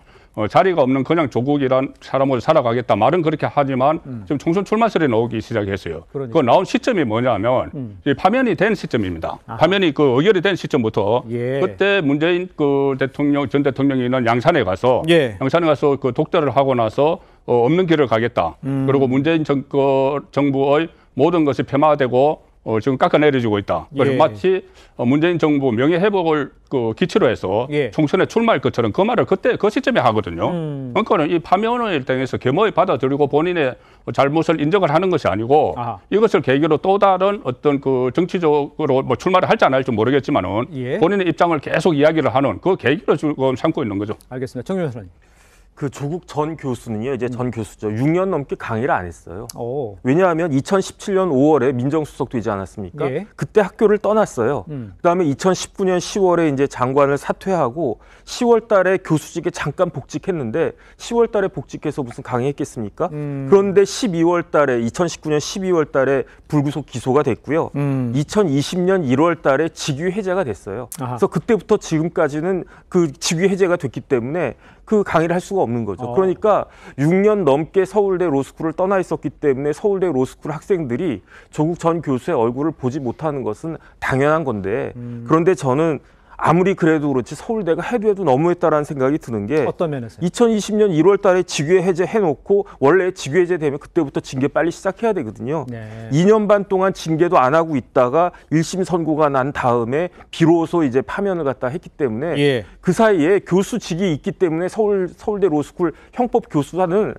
[SPEAKER 5] 자리가 없는 그냥 조국이란 사람으로 살아가겠다 말은 그렇게 하지만 지금 총선 출마설이 나오기 시작했어요.
[SPEAKER 1] 그러니까.
[SPEAKER 5] 그 나온 시점이 뭐냐면 이 파면이 된 시점입니다.
[SPEAKER 1] 아하.
[SPEAKER 5] 파면이 그 의결이 된 시점부터
[SPEAKER 1] 예.
[SPEAKER 5] 그때 문재인 그 전 대통령이 있는 양산에 가서 그 독대를 하고 나서 없는 길을 가겠다. 그리고 문재인 정부의 모든 것이 폐마되고 지금 깎아내려지고 있다.
[SPEAKER 1] 예.
[SPEAKER 5] 마치 문재인 정부 명예회복을 그 기치로 해서
[SPEAKER 1] 예.
[SPEAKER 5] 총선에 출마할 것처럼 그 말을 그때 그 시점에 하거든요. 그러니까는 이 파면을 통해서 겸허히 받아들이고 본인의 잘못을 인정을 하는 것이 아니고
[SPEAKER 1] 아하.
[SPEAKER 5] 이것을 계기로 또 다른 어떤 그 정치적으로 뭐 출마를 할지 안 할지 모르겠지만은
[SPEAKER 1] 예.
[SPEAKER 5] 본인의 입장을 계속 이야기를 하는 그 계기로 지금 삼고 있는 거죠.
[SPEAKER 1] 알겠습니다. 정 변호사님.
[SPEAKER 9] 그 조국 전 교수는요, 이제 전 교수죠. 6년 넘게 강의를 안 했어요.
[SPEAKER 1] 오.
[SPEAKER 9] 왜냐하면 2017년 5월에 민정수석 되지 않았습니까?
[SPEAKER 1] 예.
[SPEAKER 9] 그때 학교를 떠났어요. 그다음에 2019년 10월에 이제 장관을 사퇴하고 10월 달에 교수직에 잠깐 복직했는데 10월 달에 복직해서 무슨 강의했겠습니까? 그런데 12월 달에 2019년 12월 달에 불구속 기소가 됐고요. 2020년 1월 달에 직위 해제가 됐어요.
[SPEAKER 1] 아하.
[SPEAKER 9] 그래서 그때부터 지금까지는 그 직위 해제가 됐기 때문에 그 강의를 할 수가 없는 거죠. 그러니까 6년 넘게 서울대 로스쿨을 떠나 있었기 때문에 서울대 로스쿨 학생들이 조국 전 교수의 얼굴을 보지 못하는 것은 당연한 건데 그런데 저는 아무리 그래도 그렇지 서울대가 해도 너무했다라는 생각이 드는 게
[SPEAKER 1] 어떤 면에서요?
[SPEAKER 9] 2020년 1월 달에 직위 해제 해놓고 원래 직위 해제 되면 그때부터 징계 빨리 시작해야 되거든요.
[SPEAKER 1] 네.
[SPEAKER 9] 2년 반 동안 징계도 안 하고 있다가 1심 선고가 난 다음에 비로소 이제 파면을 갖다 했기 때문에
[SPEAKER 1] 예.
[SPEAKER 9] 그 사이에 교수직이 있기 때문에 서울대 로스쿨 형법 교수단은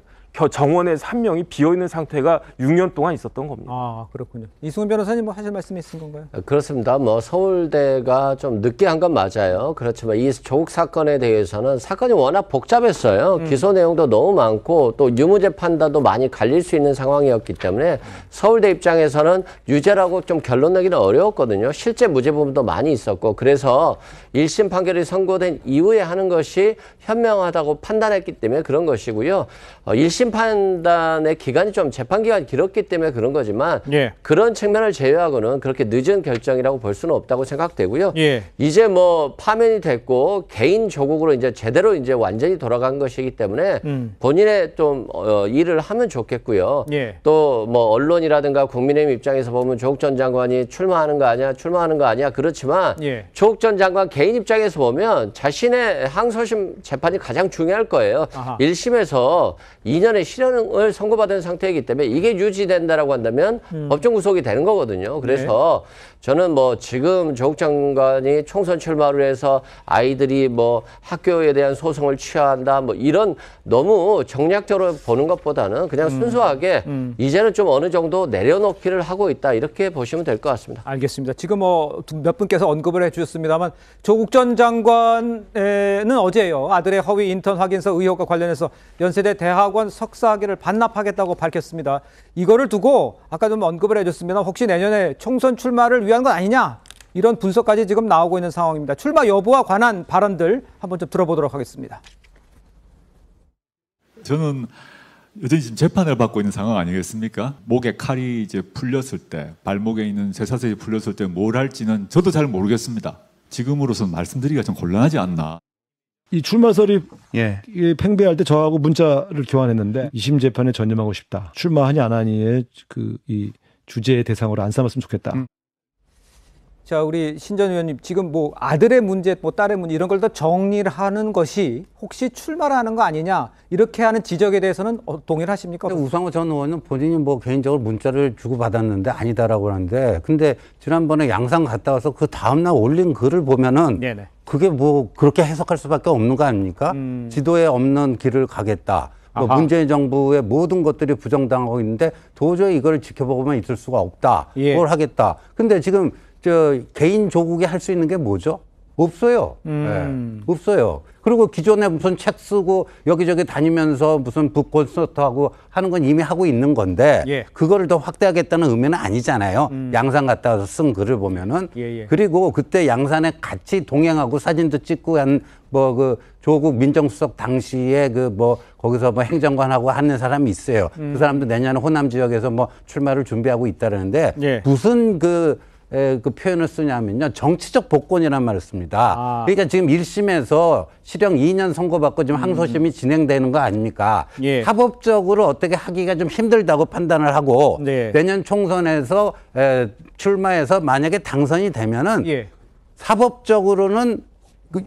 [SPEAKER 9] 정원에서 한 명이 비어있는 상태가 6년 동안 있었던 겁니다.
[SPEAKER 1] 아, 그렇군요. 이승훈 변호사님 뭐 하실 말씀이 있으신 건가요?
[SPEAKER 11] 그렇습니다. 뭐 서울대가 좀 늦게 한 건 맞아요. 그렇지만 이 조국 사건에 대해서는 사건이 워낙 복잡했어요. 기소 내용도 너무 많고 또 유무죄 판단도 많이 갈릴 수 있는 상황이었기 때문에 서울대 입장에서는 유죄라고 좀 결론 내기는 어려웠거든요. 실제 무죄 부분도 많이 있었고 그래서 1심 판결이 선고된 이후에 하는 것이 현명하다고 판단했기 때문에 그런 것이고요. 1심 1심 판단의 기간이 좀 재판 기간이 길었기 때문에 그런 거지만
[SPEAKER 1] 예.
[SPEAKER 11] 그런 측면을 제외하고는 그렇게 늦은 결정이라고 볼 수는 없다고 생각되고요.
[SPEAKER 1] 예.
[SPEAKER 11] 이제 뭐 파면이 됐고 개인 조국으로 이제 제대로 이제 완전히 돌아간 것이기 때문에 본인의 좀 일을 하면 좋겠고요.
[SPEAKER 1] 예.
[SPEAKER 11] 또 뭐 언론이라든가 국민의힘 입장에서 보면 조국 전 장관이 출마하는 거 아니야 그렇지만
[SPEAKER 1] 예.
[SPEAKER 11] 조국 전 장관 개인 입장에서 보면 자신의 항소심 재판이 가장 중요할 거예요.
[SPEAKER 1] 아하.
[SPEAKER 11] 1심에서 2년의 실형을 선고받은 상태이기 때문에 이게 유지된다라고 한다면 법정 구속이 되는 거거든요. 그래서 저는 뭐 지금 조국 장관이 총선 출마를 해서 아이들이 뭐 학교에 대한 소송을 취하한다 뭐 이런 너무 정략적으로 보는 것보다는 그냥 순수하게 이제는 좀 어느 정도 내려놓기를 하고 있다 이렇게 보시면 될 것 같습니다.
[SPEAKER 1] 알겠습니다. 지금 뭐 몇 분께서 언급을 해주셨습니다만 조국 전 장관은 어제요 아들의 허위 인턴 확인서 의혹과 관련해서 연세대 대학원 석사학위를 반납하겠다고 밝혔습니다. 이거를 두고 아까 좀 언급을 해줬습니다. 혹시 내년에 총선 출마를 위한 건 아니냐 이런 분석까지 지금 나오고 있는 상황입니다. 출마 여부와 관한 발언들 한번 좀 들어보도록 하겠습니다.
[SPEAKER 13] 저는 여전히 지금 재판을 받고 있는 상황 아니겠습니까? 목에 칼이 이제 풀렸을 때, 발목에 있는 쇠사슬이 풀렸을 때 뭘 할지는 저도 잘 모르겠습니다. 지금으로서는 말씀드리기가 좀 곤란하지 않나.
[SPEAKER 14] 이 출마설이 이 팽배할 때 저하고 문자를 교환했는데 2심 재판에 전념하고 싶다. 출마하니 안 하니의 이 주제의 대상으로 안 삼았으면 좋겠다.
[SPEAKER 1] 자, 우리 신 전 의원님, 지금 뭐 아들의 문제, 뭐 딸의 문제 이런 걸 더 정리를 하는 것이 혹시 출마를 하는 거 아니냐 이렇게 하는 지적에 대해서는 동의를 하십니까?
[SPEAKER 6] 우상호 전 의원은 본인이 뭐 개인적으로 문자를 주고 받았는데 아니다라고 하는데, 근데 지난번에 양산 갔다 와서 그 다음날 올린 글을 보면은
[SPEAKER 1] 네네.
[SPEAKER 6] 그게 뭐 그렇게 해석할 수밖에 없는 거 아닙니까? 지도에 없는 길을 가겠다. 뭐 문재인 정부의 모든 것들이 부정당하고 있는데 도저히 이걸 지켜보고만 있을 수가 없다. 뭘 하겠다. 근데 지금 개인 조국이 할 수 있는 게 뭐죠? 없어요. 없어요. 그리고 기존에 무슨 책 쓰고 여기저기 다니면서 무슨 북 콘서트하고 하는 건 이미 하고 있는 건데 그거를 더 확대하겠다는 의미는 아니잖아요. 양산 갔다 와서 쓴 글을 보면은. 그리고 그때 양산에 같이 동행하고 사진도 찍고 한 뭐 그 조국 민정수석 당시에 그 뭐 거기서 뭐 행정관하고 하는 사람이 있어요. 그 사람도 내년에 호남 지역에서 뭐 출마를 준비하고 있다는데 무슨 그 표현을 쓰냐면요. 정치적 복권이라는 말을 씁니다. 그러니까 지금 1심에서 실형 2년 선고받고 지금 항소심이 진행되는 거 아닙니까? 사법적으로 어떻게 하기가 좀 힘들다고 판단을 하고 내년 총선에서 출마해서 만약에 당선이 되면은 사법적으로는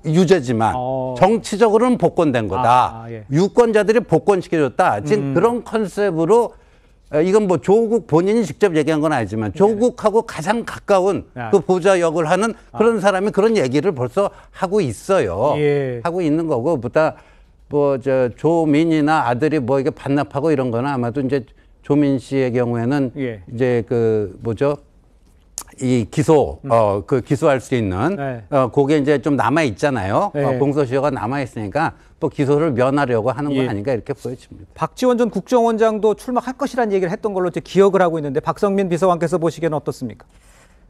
[SPEAKER 6] 유죄지만 정치적으로는 복권된 거다. 유권자들이 복권시켜줬다. 지금 그런 컨셉으로 이건 뭐 조국 본인이 직접 얘기한 건 아니지만 조국하고 가장 가까운 그 보좌 역을 하는 그런 사람이 그런 얘기를 벌써 하고 있어요. 하고 있는 거고, 보다 뭐 조민이나 아들이 뭐 이게 반납하고 이런 거는 아마도 이제 조민 씨의 경우에는 이제 그 뭐죠? 이 기소, 그 기소할 수 있는, 그게 이제 좀 남아 있잖아요. 공소시효가 남아 있으니까 또 기소를 면하려고 하는 건 아닌가 이렇게 보여집니다.
[SPEAKER 1] 박지원 전 국정원장도 출마할 것이라는 얘기를 했던 걸로 기억을 하고 있는데 박성민 비서관께서 보시기에는 어떻습니까?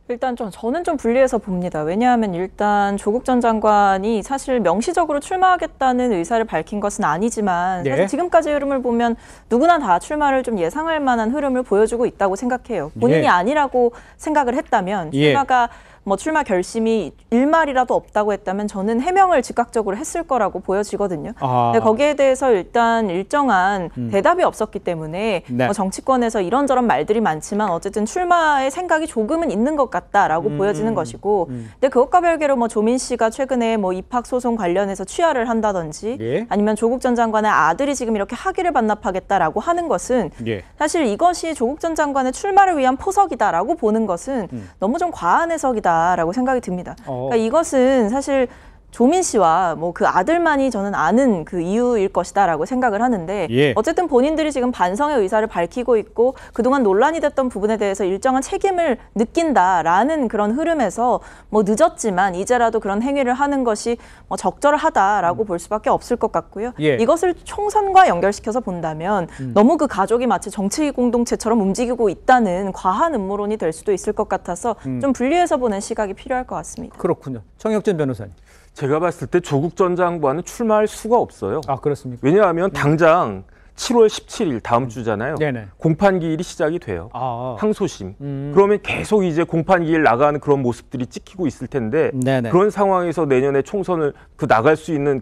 [SPEAKER 7] 일단 저는 좀 분리해서 봅니다. 왜냐하면 일단 조국 전 장관이 사실 명시적으로 출마하겠다는 의사를 밝힌 것은 아니지만 사실 지금까지 흐름을 보면 누구나 다 출마를 좀 예상할 만한 흐름을 보여주고 있다고 생각해요. 본인이 아니라고 생각을 했다면 출마가 뭐 출마 결심이 일말이라도 없다고 했다면 저는 해명을 즉각적으로 했을 거라고 보여지거든요. 근데 거기에 대해서 일단 일정한 대답이 없었기 때문에 정치권에서 이런저런 말들이 많지만 어쨌든 출마의 생각이 조금은 있는 것 같다라고 보여지는 것이고, 근데 그것과 별개로 뭐 조민 씨가 최근에 뭐 입학 소송 관련해서 취하를 한다든지 아니면 조국 전 장관의 아들이 지금 이렇게 학위를 반납하겠다라고 하는 것은 사실 이것이 조국 전 장관의 출마를 위한 포석이다라고 보는 것은 너무 좀 과한 해석이다. 라고 생각이 듭니다. 그러니까 이것은 사실 조민 씨와 뭐 그 아들만이 저는 아는 그 이유일 것이다라고 생각을 하는데 어쨌든 본인들이 지금 반성의 의사를 밝히고 있고 그동안 논란이 됐던 부분에 대해서 일정한 책임을 느낀다라는 그런 흐름에서 뭐 늦었지만 이제라도 그런 행위를 하는 것이 뭐 적절하다라고 볼 수밖에 없을 것 같고요. 이것을 총선과 연결시켜서 본다면 너무 그 가족이 마치 정치 공동체처럼 움직이고 있다는 과한 음모론이 될 수도 있을 것 같아서 좀 분리해서 보는 시각이 필요할 것 같습니다.
[SPEAKER 1] 그렇군요. 정혁진 변호사님.
[SPEAKER 9] 제가 봤을 때 조국 전 장관은 출마할 수가 없어요.
[SPEAKER 1] 그렇습니까?
[SPEAKER 9] 왜냐하면 당장 7월 17일 다음 주잖아요.
[SPEAKER 1] 네네.
[SPEAKER 9] 공판기일이 시작이 돼요. 항소심. 그러면 계속 이제 공판기일 나가는 그런 모습들이 찍히고 있을 텐데
[SPEAKER 1] 네네.
[SPEAKER 9] 그런 상황에서 내년에 총선을 나갈 수 있는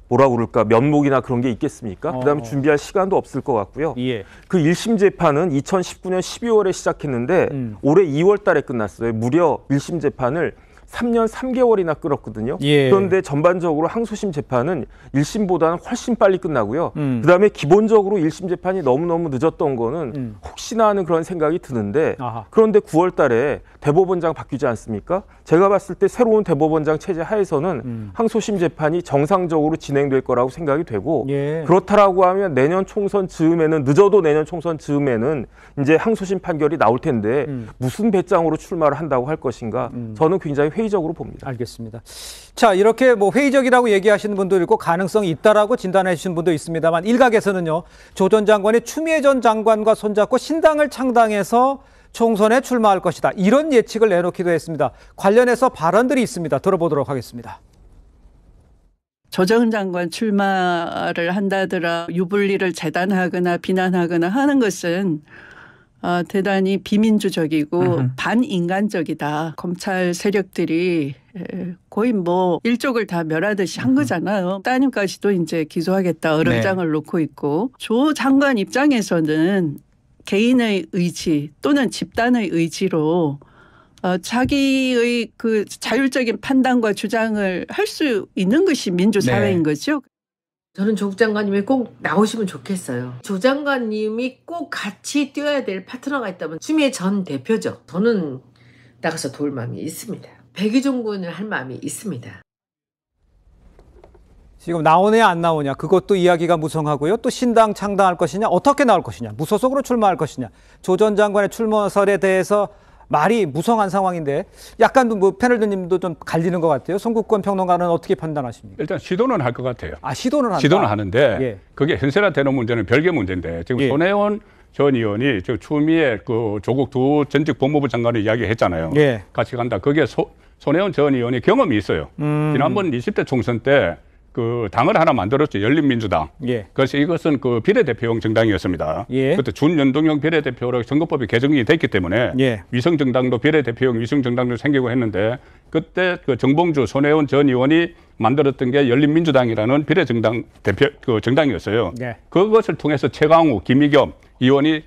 [SPEAKER 9] 뭐라 그럴까 면목이나 그런 게 있겠습니까? 그다음에 준비할 시간도 없을 것 같고요.
[SPEAKER 1] 예.
[SPEAKER 9] 그 1심 재판은 2019년 12월에 시작했는데 올해 2월 달에 끝났어요. 무려 1심 재판을 3년 3개월이나 끌었거든요.
[SPEAKER 1] 예.
[SPEAKER 9] 그런데 전반적으로 항소심 재판은 1심보다는 훨씬 빨리 끝나고요. 그다음에 기본적으로 1심 재판이 너무너무 늦었던 거는 혹시나 하는 그런 생각이 드는데 그런데 9월 달에 대법원장 바뀌지 않습니까? 제가 봤을 때 새로운 대법원장 체제 하에서는 항소심 재판이 정상적으로 진행될 거라고 생각이 되고 그렇다라고 하면 내년 총선 즈음에는 늦어도 내년 총선 즈음에는 이제 항소심 판결이 나올 텐데 무슨 배짱으로 출마를 한다고 할 것인가 저는 굉장히 회의적으로 봅니다.
[SPEAKER 1] 알겠습니다. 자, 이렇게 뭐 회의적이라고 얘기하시는 분도 있고 가능성이 있다라고 진단해 주신 분도 있습니다만 일각에서는요. 조 전 장관이 추미애 전 장관과 손잡고 신당을 창당해서 총선에 출마할 것이다. 이런 예측을 내놓기도 했습니다. 관련해서 발언들이 있습니다. 들어보도록 하겠습니다.
[SPEAKER 15] 조 전 장관 출마를 한다더라 유불리를 재단하거나 비난하거나 하는 것은 대단히 비민주적이고 반인간적이다. 검찰 세력들이 거의 뭐 일족을 다 멸하듯이 한 거잖아요. 따님까지도 이제 기소하겠다 어런장을 놓고 있고 조 장관 입장에서는 개인의 의지 또는 집단의 의지로 자기의 그 자율적인 판단과 주장을 할 수 있는 것이 민주사회인 거죠.
[SPEAKER 16] 저는 조국 장관님이 꼭 나오시면 좋겠어요. 조 장관님이 꼭 같이 뛰어야 될 파트너가 있다면 추미애 전 대표죠. 저는 나가서 도울 마음이 있습니다. 백의종 군을 할 마음이 있습니다.
[SPEAKER 1] 지금 나오냐 안 나오냐 그것도 이야기가 무성하고요. 또 신당 창당할 것이냐 어떻게 나올 것이냐 무소속으로 출마할 것이냐 조 전 장관의 출마설에 대해서 말이 무성한 상황인데 약간 뭐 패널들님도 좀 갈리는 것 같아요. 송국권 평론가는 어떻게 판단하십니까?
[SPEAKER 5] 일단 시도는 할 것 같아요.
[SPEAKER 1] 시도는 한다.
[SPEAKER 5] 시도는 하는데 그게 현실화되는 문제는 별개 문제인데 지금 손혜원 전 의원이 추미애 조국 두 전직 법무부 장관을 이야기했잖아요. 같이 간다. 그게 손혜원 전 의원이 경험이 있어요. 지난번 20대 총선 때 당을 하나 만들었죠. 열린민주당. 그래서 이것은 비례대표용 정당이었습니다. 그때 준연동형 비례대표로 선거법이 개정이 됐기 때문에 위성정당도 비례대표용 위성정당도 생기고 했는데 그때 정봉주 손혜원 전 의원이 만들었던 게 열린민주당이라는 비례정당 정당이었어요. 그것을 통해서 최강욱, 김의겸 의원이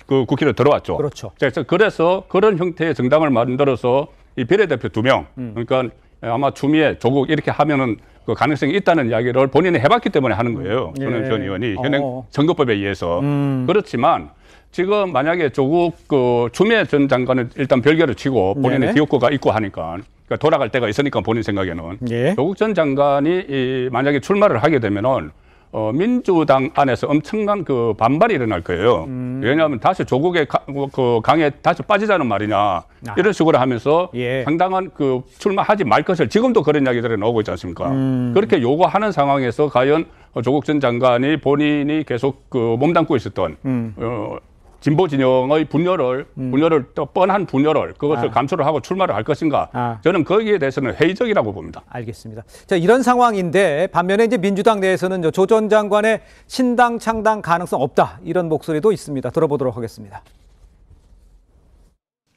[SPEAKER 5] 국회로 들어왔죠.
[SPEAKER 1] 그렇죠.
[SPEAKER 5] 그래서 그런 형태의 정당을 만들어서 이 비례대표 2명, 그러니까 아마 추미애, 조국 이렇게 하면은 그 가능성이 있다는 이야기를 본인이 해봤기 때문에 하는 거예요. 손혜원 전 의원이 현행 선거법에 의해서. 그렇지만 지금 만약에 조국 추미애 전 장관은 일단 별개로 치고 본인의 기억구가 있고 하니까 그러니까 돌아갈 때가 있으니까 본인 생각에는 조국 전 장관이 만약에 출마를 하게 되면은 민주당 안에서 엄청난 반발이 일어날 거예요. 왜냐하면 다시 조국의 강에 다시 빠지자는 말이냐 이런 식으로 하면서 상당한 출마하지 말 것을 지금도 그런 이야기들이 나오고 있지 않습니까? 그렇게 요구하는 상황에서 과연 조국 전 장관이 본인이 계속 몸담고 있었던 진보 진영의 분열을 또 뻔한 분열을 그것을 감수를 하고 출마를 할 것인가? 저는 거기에 대해서는 회의적이라고 봅니다.
[SPEAKER 1] 알겠습니다. 자, 이런 상황인데 반면에 이제 민주당 내에서는 조 전 장관의 신당 창당 가능성 없다 이런 목소리도 있습니다. 들어보도록 하겠습니다.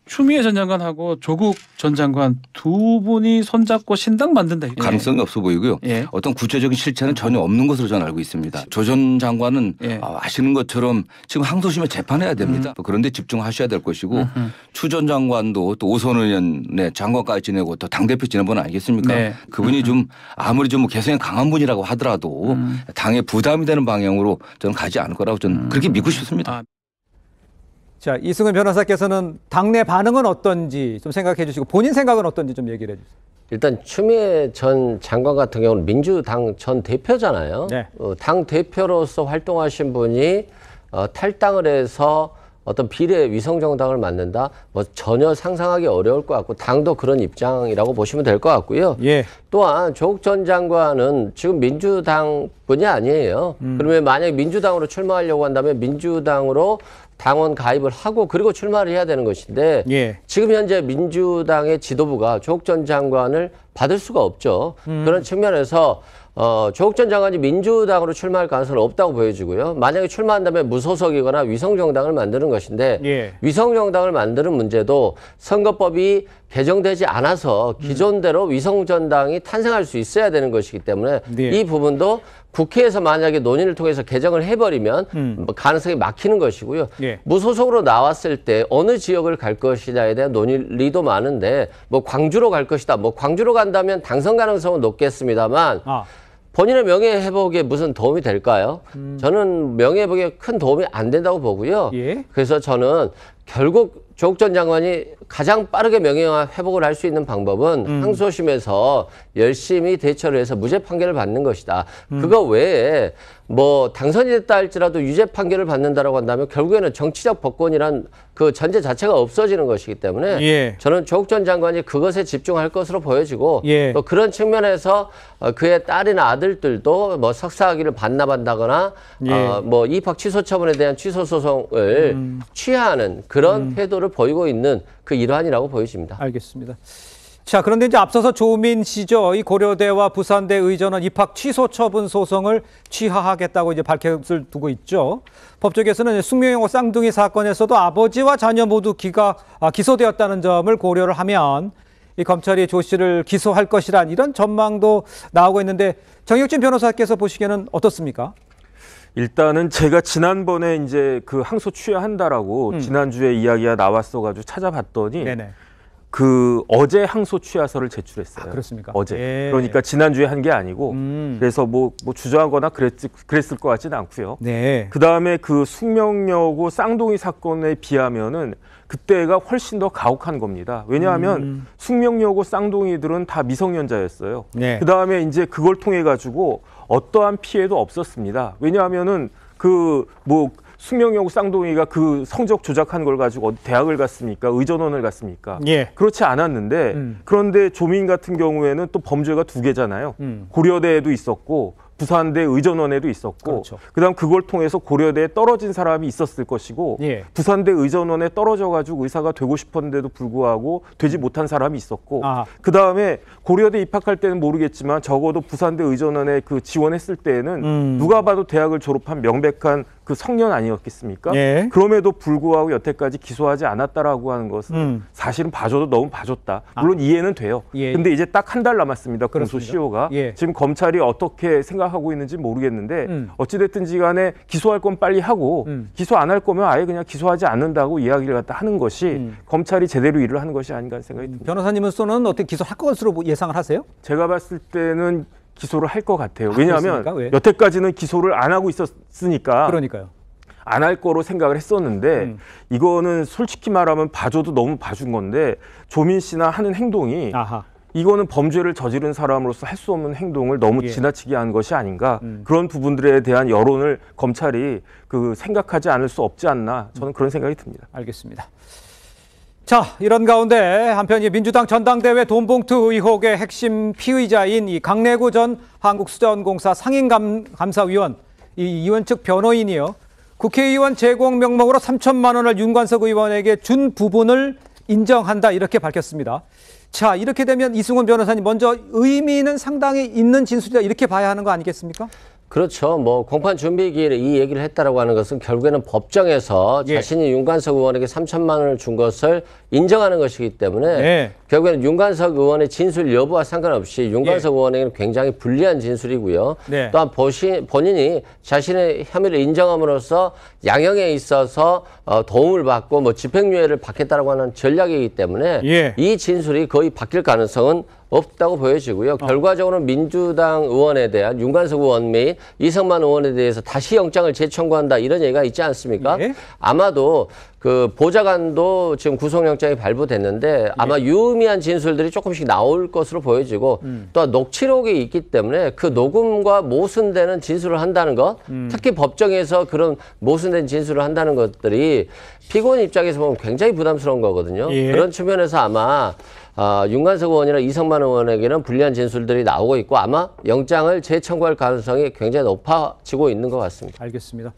[SPEAKER 17] 추미애 전 장관하고 조국 전 장관 두 분이 손잡고 신당 만든다.
[SPEAKER 18] 가능성이 없어 보이고요. 어떤 구체적인 실체는 전혀 없는 것으로 저는 알고 있습니다. 조 전 장관은 아시는 것처럼 지금 항소심에 재판해야 됩니다. 그런데 집중하셔야 될 것이고 추 전 장관도 또 오선 의원의 장관까지 지내고 또 당대표 지낸 분 아니겠습니까? 그분이 좀 아무리 좀 개성이 강한 분이라고 하더라도 당에 부담이 되는 방향으로 저는 가지 않을 거라고 저는 그렇게 믿고 싶습니다.
[SPEAKER 1] 자, 이승은 변호사께서는 당내 반응은 어떤지 좀 생각해 주시고 본인 생각은 어떤지 좀 얘기를 해 주세요.
[SPEAKER 11] 일단 추미애 전 장관 같은 경우는 민주당 전 대표잖아요. 당 대표로서 활동하신 분이 탈당을 해서 어떤 비례 위성정당을 만든다? 뭐 전혀 상상하기 어려울 것 같고 당도 그런 입장이라고 보시면 될 것 같고요. 또한 조국 전 장관은 지금 민주당 분이 아니에요. 그러면 만약에 민주당으로 출마하려고 한다면 민주당으로 당원 가입을 하고 그리고 출마를 해야 되는 것인데 지금 현재 민주당의 지도부가 조국 전 장관을 받을 수가 없죠. 그런 측면에서 조국 전 장관이 민주당으로 출마할 가능성은 없다고 보여지고요. 만약에 출마한다면 무소속이거나 위성정당을 만드는 것인데 위성정당을 만드는 문제도 선거법이 개정되지 않아서 기존대로 위성정당이 탄생할 수 있어야 되는 것이기 때문에 이 부분도 국회에서 만약에 논의를 통해서 개정을 해버리면 가능성이 막히는 것이고요. 무소속으로 나왔을 때 어느 지역을 갈 것이냐에 대한 논의도 많은데 뭐 광주로 갈 것이다. 뭐 광주로 간다면 당선 가능성은 높겠습니다만 본인의 명예 회복에 무슨 도움이 될까요? 저는 명예 회복에 큰 도움이 안 된다고 보고요. 그래서 저는 결국 조국 전 장관이 가장 빠르게 명예 회복을 할 수 있는 방법은 항소심에서 열심히 대처를 해서 무죄 판결을 받는 것이다. 그거 외에 뭐 당선이 됐다 할지라도 유죄 판결을 받는다라고 한다면 결국에는 정치적 법권이란 그 전제 자체가 없어지는 것이기 때문에 저는 조국 전 장관이 그것에 집중할 것으로 보여지고 또 그런 측면에서 그의 딸이나 아들들도 뭐 석사학위를 반납한다거나 뭐 입학 취소 처분에 대한 취소 소송을 취하하는 그런 태도를 보이고 있는 그 일환이라고 보여집니다.
[SPEAKER 1] 알겠습니다. 자, 그런데 이제 앞서서 조민 씨죠. 이 고려대와 부산대 의전원 입학 취소 처분 소송을 취하하겠다고 이제 밝혔을 두고 있죠. 법조계에서는 숙명여고 쌍둥이 사건에서도 아버지와 자녀 모두 기소되었다는 점을 고려를 하면 이 검찰이 조 씨를 기소할 것이란 이런 전망도 나오고 있는데 정혁진 변호사께서 보시기에는 어떻습니까?
[SPEAKER 9] 일단은 제가 지난번에 이제 그 항소 취하한다라고 지난주에 이야기가 나왔어가지고 찾아봤더니 그 어제 항소 취하서를 제출했어요.
[SPEAKER 1] 그렇습니까?
[SPEAKER 9] 어제. 그러니까 지난주에 한 게 아니고 그래서 뭐 주저하거나 그랬을 것 같지는 않고요. 그다음에 그 숙명여고 쌍둥이 사건에 비하면은 그때가 훨씬 더 가혹한 겁니다. 왜냐하면 숙명여고 쌍둥이들은 다 미성년자였어요. 그다음에 이제 그걸 통해 가지고 어떠한 피해도 없었습니다. 왜냐하면은 그 뭐 숙명여고 쌍둥이가 그 성적 조작한 걸 가지고 어디 대학을 갔습니까? 의전원을 갔습니까? 그렇지 않았는데 그런데 조민 같은 경우에는 또 범죄가 2개잖아요. 고려대에도 있었고 부산대 의전원에도 있었고 그다음 그걸 통해서 고려대에 떨어진 사람이 있었을 것이고 부산대 의전원에 떨어져가지고 의사가 되고 싶었는데도 불구하고 되지 못한 사람이 있었고 그다음에 고려대 입학할 때는 모르겠지만 적어도 부산대 의전원에 그 지원했을 때에는 누가 봐도 대학을 졸업한 명백한 그 성년 아니었겠습니까? 그럼에도 불구하고 여태까지 기소하지 않았다라고 하는 것은 사실은 봐줘도 너무 봐줬다. 물론 이해는 돼요. 근데 이제 딱 한 달 남았습니다. 공소시효가. 지금 검찰이 어떻게 생각하고 있는지 모르겠는데 어찌됐든지 간에 기소할 건 빨리 하고 기소 안 할 거면 아예 그냥 기소하지 않는다고 이야기를 갖다 하는 것이 검찰이 제대로 일을 하는 것이 아닌가 하는 생각이 듭니다.
[SPEAKER 1] 변호사님으로서는 어떻게 기소할 것으로 예상을 하세요?
[SPEAKER 9] 제가 봤을 때는 기소를 할 것 같아요. 왜냐하면 여태까지는 기소를 안 하고 있었으니까.
[SPEAKER 1] 그러니까요.
[SPEAKER 9] 안 할 거로 생각을 했었는데 이거는 솔직히 말하면 봐줘도 너무 봐준 건데 조민 씨나 하는 행동이 이거는 범죄를 저지른 사람으로서 할 수 없는 행동을 너무 지나치게 한 것이 아닌가. 그런 부분들에 대한 여론을 검찰이 그 생각하지 않을 수 없지 않나. 저는 그런 생각이 듭니다.
[SPEAKER 1] 알겠습니다. 자, 이런 가운데 한편 민주당 전당대회 돈봉투 의혹의 핵심 피의자인 이 강래구 전 한국수자원공사 상임감사위원, 이 의원 측 변호인이요. 국회의원 제공 명목으로 3천만 원을 윤관석 의원에게 준 부분을 인정한다 이렇게 밝혔습니다. 자, 이렇게 되면 이승훈 변호사님 먼저 의미는 상당히 있는 진술이다 이렇게 봐야 하는 거 아니겠습니까?
[SPEAKER 11] 그렇죠. 뭐 공판 준비기일에 이 얘기를 했다라고 하는 것은 결국에는 법정에서 자신이 윤관석 의원에게 3천만 원을 준 것을 인정하는 것이기 때문에 결국에는 윤관석 의원의 진술 여부와 상관없이 윤관석 의원에게는 굉장히 불리한 진술이고요. 또한 본인이 자신의 혐의를 인정함으로써 양형에 있어서 도움을 받고 뭐 집행유예를 받겠다라고 하는 전략이기 때문에 이 진술이 거의 바뀔 가능성은 없다고 보여지고요. 결과적으로는 민주당 의원에 대한 윤관석 의원 및 이성만 의원에 대해서 다시 영장을 재청구한다 이런 얘기가 있지 않습니까? 아마도 그 보좌관도 지금 구속영장이 발부됐는데 아마 유의미한 진술들이 조금씩 나올 것으로 보여지고 또 녹취록이 있기 때문에 그 녹음과 모순되는 진술을 한다는 것, 특히 법정에서 그런 모순된 진술을 한다는 것들이 피고인 입장에서 보면 굉장히 부담스러운 거거든요. 그런 측면에서 아마 윤관석 의원이나 이성만 의원에게는 불리한 진술들이 나오고 있고 아마 영장을 재청구할 가능성이 굉장히 높아지고 있는 것 같습니다.
[SPEAKER 1] 알겠습니다.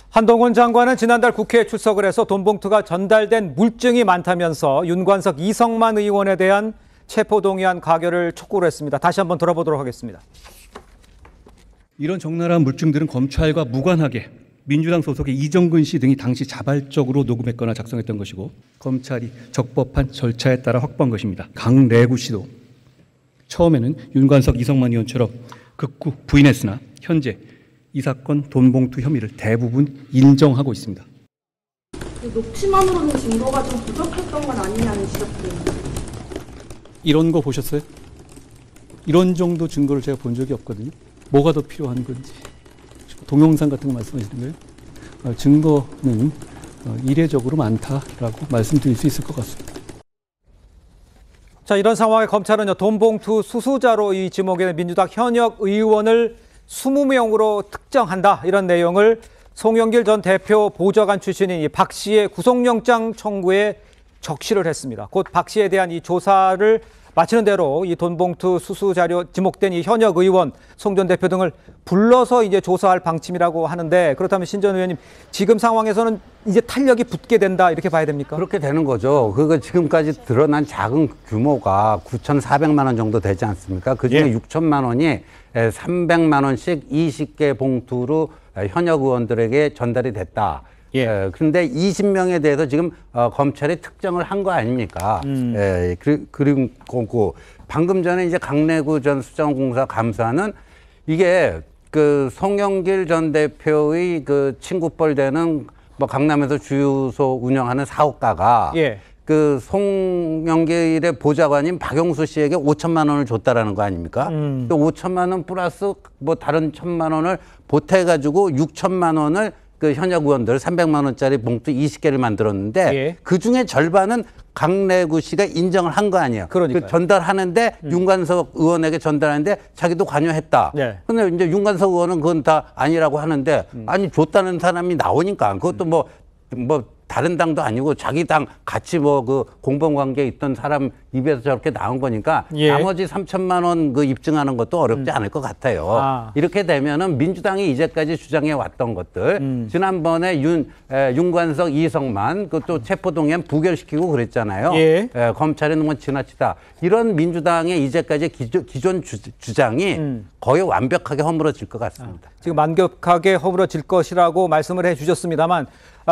[SPEAKER 1] 한동훈 장관은 지난달 국회에 출석을 해서 돈봉투가 전달된 물증이 많다면서 윤관석, 이성만 의원에 대한 체포동의안 가결을 촉구를 했습니다. 다시 한번 들어보도록 하겠습니다.
[SPEAKER 19] 이런 적나라한 물증들은 검찰과 무관하게 민주당 소속의 이정근 씨 등이 당시 자발적으로 녹음했거나 작성했던 것이고 검찰이 적법한 절차에 따라 확보한 것입니다. 강래구 씨도 처음에는 윤관석, 이성만 의원처럼 극구 부인했으나 현재 이 사건 돈봉투 혐의를 대부분 인정하고 있습니다.
[SPEAKER 20] 녹취만으로는 증거가 좀 부족했던 건 아니냐는 지적도.
[SPEAKER 19] 이런 거 보셨어요? 이런 정도 증거를 제가 본 적이 없거든요. 뭐가 더 필요한 건지. 동영상 같은 거 말씀하시는 거예요? 증거는 이례적으로 많다라고 말씀드릴 수 있을 것 같습니다.
[SPEAKER 1] 자, 이런 상황에 검찰은 돈봉투 수수자로 이 지목에는 민주당 현역 의원을 20명으로 특정한다. 이런 내용을 송영길 전 대표 보좌관 출신인 이 박 씨의 구속영장 청구에 적시를 했습니다. 곧 박 씨에 대한 이 조사를 마치는 대로 이 돈봉투 수수 자료 지목된 이 현역 의원, 송 전 대표 등을 불러서 이제 조사할 방침이라고 하는데, 그렇다면 신 전 의원님, 지금 상황에서는 이제 탄력이 붙게 된다 이렇게 봐야 됩니까?
[SPEAKER 6] 그렇게 되는 거죠. 그거 지금까지 드러난 작은 규모가 9,400만 원 정도 되지 않습니까? 그중에 6천만 원이 300만 원씩 20개 봉투로 현역 의원들에게 전달이 됐다. 그런데 20명에 대해서 지금 검찰이 특정을 한 거 아닙니까? 그리고 방금 전에 이제 강래구 전 수정공사 감사는 이게 그 송영길 전 대표의 그 친구뻘 되는 뭐 강남에서 주유소 운영하는 사업가가 그 송영길의 보좌관인 박용수 씨에게 5천만 원을 줬다라는 거 아닙니까? 또 5천만 원 플러스 뭐 다른 1,000만 원을 보태가지고 6천만 원을 그 현역 의원들 300만 원짜리 봉투 20개를 만들었는데 그 중에 절반은 강래구 씨가 인정을 한 거 아니에요. 그 전달하는데 윤관석 의원에게 전달하는데 자기도 관여했다. 근데 이제 윤관석 의원은 그건 다 아니라고 하는데 아니 줬다는 사람이 나오니까 그것도 뭐 다른 당도 아니고 자기 당 같이 뭐 그 공범관계에 있던 사람 입에서 저렇게 나온 거니까 나머지 3천만 원 그 입증하는 것도 어렵지 않을 것 같아요. 이렇게 되면은 민주당이 이제까지 주장해 왔던 것들 지난번에 윤관석, 이성만 그것도 체포동의안 부결시키고 그랬잖아요. 검찰이 너무 지나치다. 이런 민주당의 이제까지 기존 주장이 거의 완벽하게 허물어질 것 같습니다.
[SPEAKER 1] 지금 완벽하게 허물어질 것이라고 말씀을 해주셨습니다만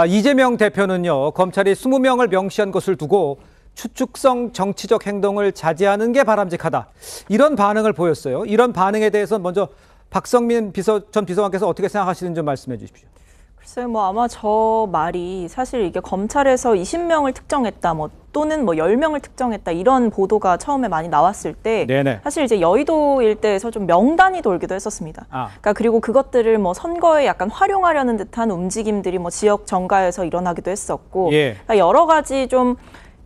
[SPEAKER 1] 이재명 대표는요, 검찰이 20명을 명시한 것을 두고 추측성 정치적 행동을 자제하는 게 바람직하다. 이런 반응을 보였어요. 이런 반응에 대해서 먼저 박성민 전 비서관께서 어떻게 생각하시는지 좀 말씀해 주십시오.
[SPEAKER 7] 글쎄요, 뭐 아마 저 말이 사실 이게 검찰에서 20명을 특정했다, 또는 10명을 특정했다 이런 보도가 처음에 많이 나왔을 때 사실 이제 여의도 일대에서 좀 명단이 돌기도 했었습니다. 그러니까 그리고 그것들을 선거에 약간 활용하려는 듯한 움직임들이 지역 정가에서 일어나기도 했었고 그러니까 여러 가지 좀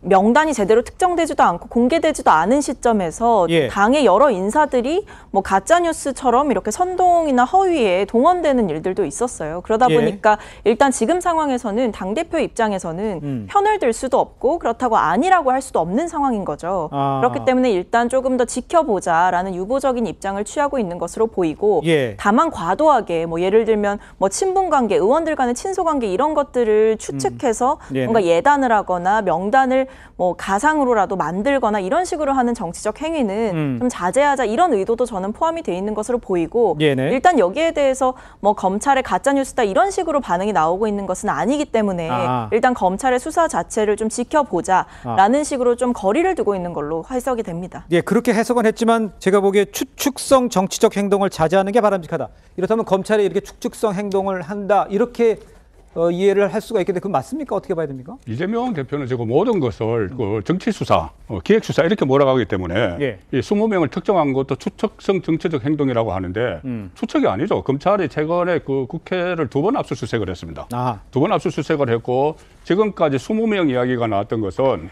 [SPEAKER 7] 명단이 제대로 특정되지도 않고 공개되지도 않은 시점에서 당의 여러 인사들이 가짜뉴스처럼 이렇게 선동이나 허위에 동원되는 일들도 있었어요. 그러다 보니까 일단 지금 상황에서는 당대표 입장에서는 편을 들 수도 없고 그렇다고 아니라고 할 수도 없는 상황인 거죠. 그렇기 때문에 일단 조금 더 지켜보자라는 유보적인 입장을 취하고 있는 것으로 보이고 다만 과도하게 예를 들면 친분관계, 의원들 간의 친소관계 이런 것들을 추측해서 뭔가 예단을 하거나 명단을 가상으로라도 만들거나 이런 식으로 하는 정치적 행위는 좀 자제하자 이런 의도도 저는 포함이 돼 있는 것으로 보이고 일단 여기에 대해서 검찰의 가짜뉴스다 이런 식으로 반응이 나오고 있는 것은 아니기 때문에 일단 검찰의 수사 자체를 좀 지켜보자라는 식으로 좀 거리를 두고 있는 걸로 해석이 됩니다.
[SPEAKER 1] 그렇게 해석은 했지만 제가 보기에 추측성 정치적 행동을 자제하는 게 바람직하다. 이렇다면 검찰이 이렇게 추측성 행동을 한다 이렇게 이해를 할 수가 있겠는데 그건 맞습니까? 어떻게 봐야 됩니까?
[SPEAKER 5] 이재명 대표는 지금 모든 것을 정치 수사, 기획 수사 이렇게 몰아가기 때문에 이 20명을 특정한 것도 추측성 정치적 행동이라고 하는데 추측이 아니죠. 검찰이 최근에 그 국회를 2번 압수수색을 했습니다. 2번 압수수색을 했고 지금까지 20명 이야기가 나왔던 것은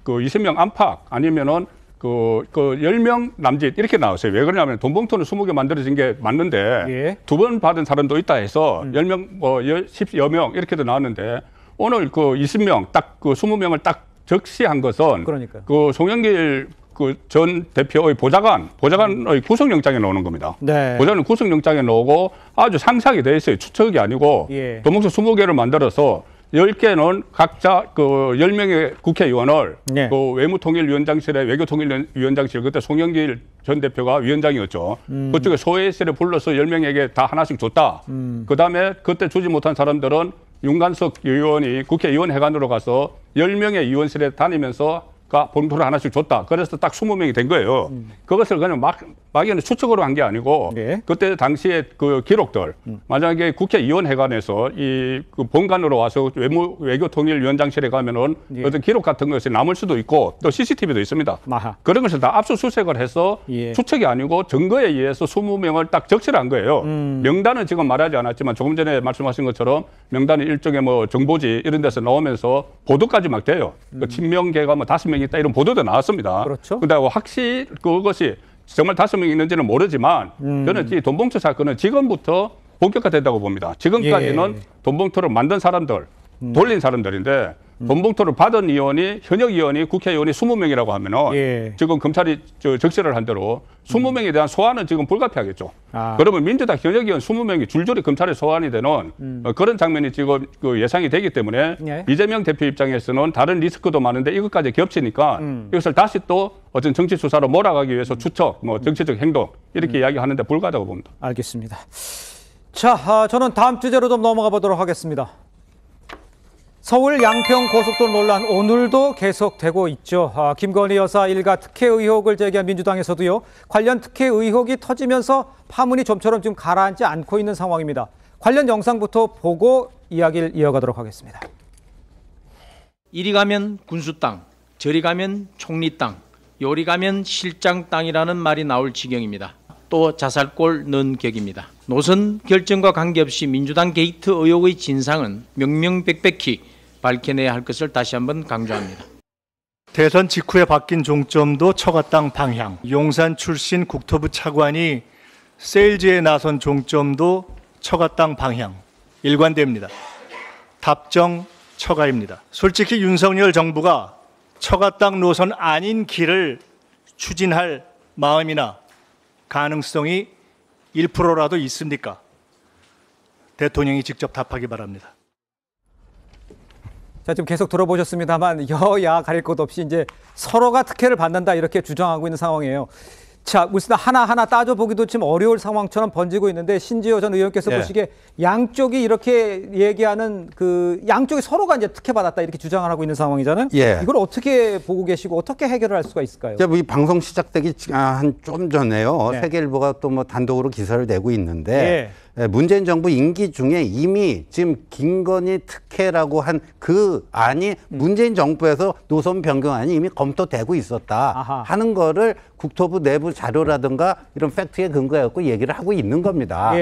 [SPEAKER 5] 그 20명 안팎 아니면은 그 10명 남짓 이렇게 나왔어요. 왜 그러냐면 돈봉투는 20개 만들어진 게 맞는데 2번 받은 사람도 있다 해서 10명, 10여 명 이렇게도 나왔는데 오늘 그 20명 딱 그 20명을 딱 적시한 것은 그 송영길 그 전 대표의 보좌관의 구속영장에 나오는 겁니다. 보좌관 구속영장에 나오고 아주 상세하게 돼 있어요. 추측이 아니고 돈봉투 20개를 만들어서 10개는 각자 그 10명의 국회의원을
[SPEAKER 1] 네.
[SPEAKER 5] 그 외무통일위원장실에 외교통일위원장실 그때 송영길 전 대표가 위원장이었죠. 그쪽에 소회실에 불러서 10명에게 다 하나씩 줬다. 그다음에 그때 주지 못한 사람들은 윤관석 의원이 국회의원회관으로 가서 10명의 의원실에 다니면서 봉투를 하나씩 줬다. 그래서 딱 20명이 된 거예요. 그것을 그냥 막연히 추측으로 한 게 아니고 그때 당시에 그 기록들 만약에 국회의원회관에서 그 본관으로 와서 외교통일위원장실에 가면은 어떤 기록 같은 것이 남을 수도 있고 또 CCTV도 있습니다. 그런 것을 다 압수수색을 해서 추측이 아니고 증거에 의해서 20명을 딱 적시한 거예요. 명단은 지금 말하지 않았지만 조금 전에 말씀하신 것처럼 명단이 일종의 뭐 정보지 이런 데서 나오면서 보도까지 막 돼요. 그 친명계가 뭐 5명 있다 이런 보도도 나왔습니다. 그렇죠. 근데 확실히 그것이 정말 5명 있는지는 모르지만 저는 이 돈봉투 사건은 지금부터 본격화된다고 봅니다. 지금까지는 돈봉투를 만든 사람들, 돌린 사람들인데 돈봉투를 받은 의원이 현역 의원이 국회의원이 20명이라고 하면은 지금 검찰이 적시를 한 대로 20명에 대한 소환은 지금 불가피하겠죠. 그러면 민주당 현역 의원 20명이 줄줄이 검찰에 소환이 되는 그런 장면이 지금 그 예상이 되기 때문에 이재명 대표 입장에서는 다른 리스크도 많은데 이것까지 겹치니까 이것을 다시 또 어떤 정치 수사로 몰아가기 위해서 추적, 뭐 정치적 행동 이렇게 이야기하는데 불가하다고 봅니다.
[SPEAKER 1] 알겠습니다. 자, 저는 다음 주제로 좀 넘어가 보도록 하겠습니다. 서울 양평 고속도로 논란 오늘도 계속되고 있죠. 김건희 여사 일가 특혜 의혹을 제기한 민주당에서도요. 관련 특혜 의혹이 터지면서 파문이 좀처럼 지금 가라앉지 않고 있는 상황입니다. 관련 영상부터 보고 이야기를 이어가도록 하겠습니다.
[SPEAKER 21] 이리 가면 군수 땅, 저리 가면 총리 땅, 요리 가면 실장 땅이라는 말이 나올 지경입니다. 또 자살골 넣은 격입니다. 노선 결정과 관계없이 민주당 게이트 의혹의 진상은 명명백백히 밝혀내야 할 것을 다시 한번 강조합니다.
[SPEAKER 22] 대선 직후에 바뀐 종점도 처가 땅 방향, 용산 출신 국토부 차관이 세일즈에 나선 종점도 처가 땅 방향, 일관됩니다. 답정 처가입니다. 솔직히 윤석열 정부가 처가 땅 노선 아닌 길을 추진할 마음이나 가능성이 1%라도 있습니까? 대통령이 직접 답하기 바랍니다.
[SPEAKER 1] 자, 지금 계속 들어보셨습니다만 여야 가릴 것 없이 이제 서로가 특혜를 받는다 이렇게 주장하고 있는 상황이에요. 자, 무슨 하나하나 따져보기도 좀 어려울 상황처럼 번지고 있는데 신지호 전 의원께서 보시기에 양쪽이 이렇게 얘기하는 그 양쪽이 서로가 이제 특혜받았다 이렇게 주장을 하고 있는 상황이잖아요. 이걸 어떻게 보고 계시고 어떻게 해결을 할 수가 있을까요?
[SPEAKER 6] 이 방송 시작되기 한 좀 전에요. 세계일보가 또 뭐 단독으로 기사를 내고 있는데 문재인 정부 임기 중에 이미 지금 김건희 특혜라고 한 그 안이 문재인 정부에서 노선 변경안이 이미 검토되고 있었다 하는 거를 국토부 내부 자료라든가 이런 팩트에 근거해갖고 얘기를 하고 있는 겁니다.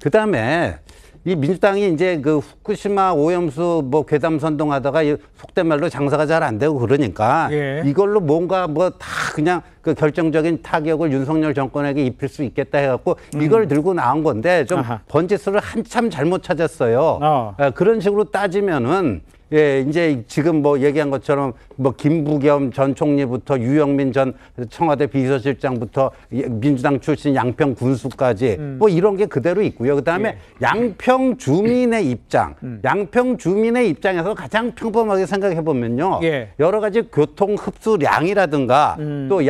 [SPEAKER 6] 그다음에 이 민주당이 이제 그 후쿠시마 오염수 뭐 괴담 선동하다가 속된 말로 장사가 잘 안 되고 그러니까 이걸로 뭔가 뭐 다 그냥 그 결정적인 타격을 윤석열 정권에게 입힐 수 있겠다 해갖고 이걸 들고 나온 건데 좀 번지수를 한참 잘못 찾았어요. 그런 식으로 따지면은 이제 지금 뭐 얘기한 것처럼 뭐 김부겸 전 총리부터 유영민 전 청와대 비서실장부터 민주당 출신 양평 군수까지 뭐 이런 게 그대로 있고요. 그다음에 양평 주민의 입장, 양평 주민의 입장에서 가장 평범하게 생각해 보면요. 여러 가지 교통 흡수량이라든가 또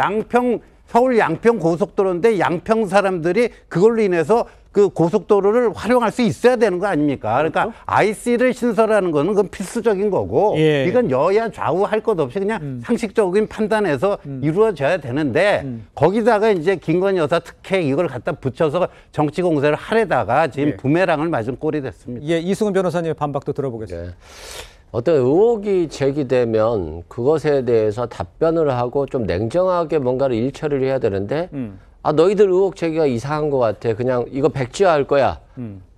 [SPEAKER 6] 서울 양평 고속도로인데 양평 사람들이 그걸로 인해서 그 고속도로를 활용할 수 있어야 되는 거 아닙니까? 그러니까 IC를 신설하는 거는 그건 필수적인 거고 이건 여야 좌우 할 것 없이 그냥 상식적인 판단에서 이루어져야 되는데 거기다가 이제 김건희 여사 특혜 이걸 갖다 붙여서 정치 공세를 하려다가 지금 부메랑을 맞은 꼴이 됐습니다.
[SPEAKER 1] 이승훈 변호사님의 반박도 들어보겠습니다.
[SPEAKER 11] 어떤 의혹이 제기되면 그것에 대해서 답변을 하고 좀 냉정하게 뭔가를 일처리를 해야 되는데 너희들 의혹 제기가 이상한 것 같아. 그냥 이거 백지화할 거야.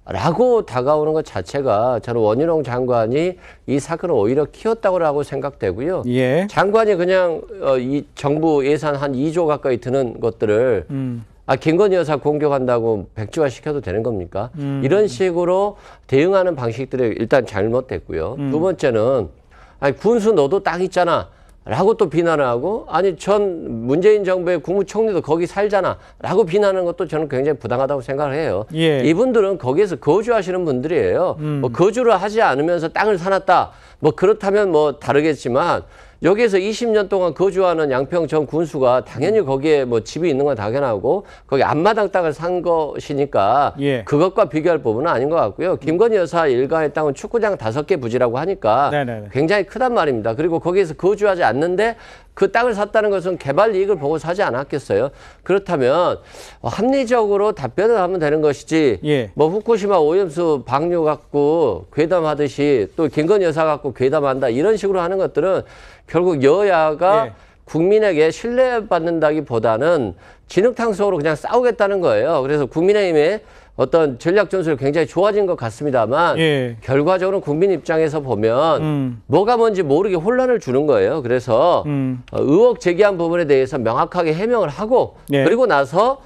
[SPEAKER 11] 라고 다가오는 것 자체가 저는 원희룡 장관이 이 사건을 오히려 키웠다고 생각되고요. 장관이 그냥 이 정부 예산 한 2조 가까이 드는 것들을 김건희 여사 공격한다고 백지화 시켜도 되는 겁니까? 이런 식으로 대응하는 방식들이 일단 잘못됐고요. 두 번째는 군수 너도 땅 있잖아. 라고 또 비난을 하고, 아니 전 문재인 정부의 국무총리도 거기 살잖아 라고 비난하는 것도 저는 굉장히 부당하다고 생각을 해요. 예. 이분들은 거기에서 거주하시는 분들이에요. 뭐 거주를 하지 않으면서 땅을 사놨다, 뭐 그렇다면 뭐 다르겠지만 여기에서 20년 동안 거주하는 양평 전 군수가 당연히 거기에 뭐 집이 있는 건 당연하고 거기 앞마당 땅을 산 것이니까 예. 그것과 비교할 부분은 아닌 것 같고요. 김건희 여사 일가의 땅은 축구장 5개 부지라고 하니까 네네네. 굉장히 크단 말입니다. 그리고 거기에서 거주하지 않는데 그 땅을 샀다는 것은 개발 이익을 보고 사지 않았겠어요? 그렇다면 합리적으로 답변을 하면 되는 것이지 예. 뭐 후쿠시마 오염수 방류 갖고 괴담하듯이 또 김건희 여사 갖고 괴담한다 이런 식으로 하는 것들은 결국 여야가 예. 국민에게 신뢰받는다기보다는 진흙탕 속으로 그냥 싸우겠다는 거예요. 그래서 국민의힘의 어떤 전략 전술이 굉장히 좋아진 것 같습니다만 예. 결과적으로 국민 입장에서 보면 뭐가 뭔지 모르게 혼란을 주는 거예요. 그래서 의혹 제기한 부분에 대해서 명확하게 해명을 하고 예. 그리고 나서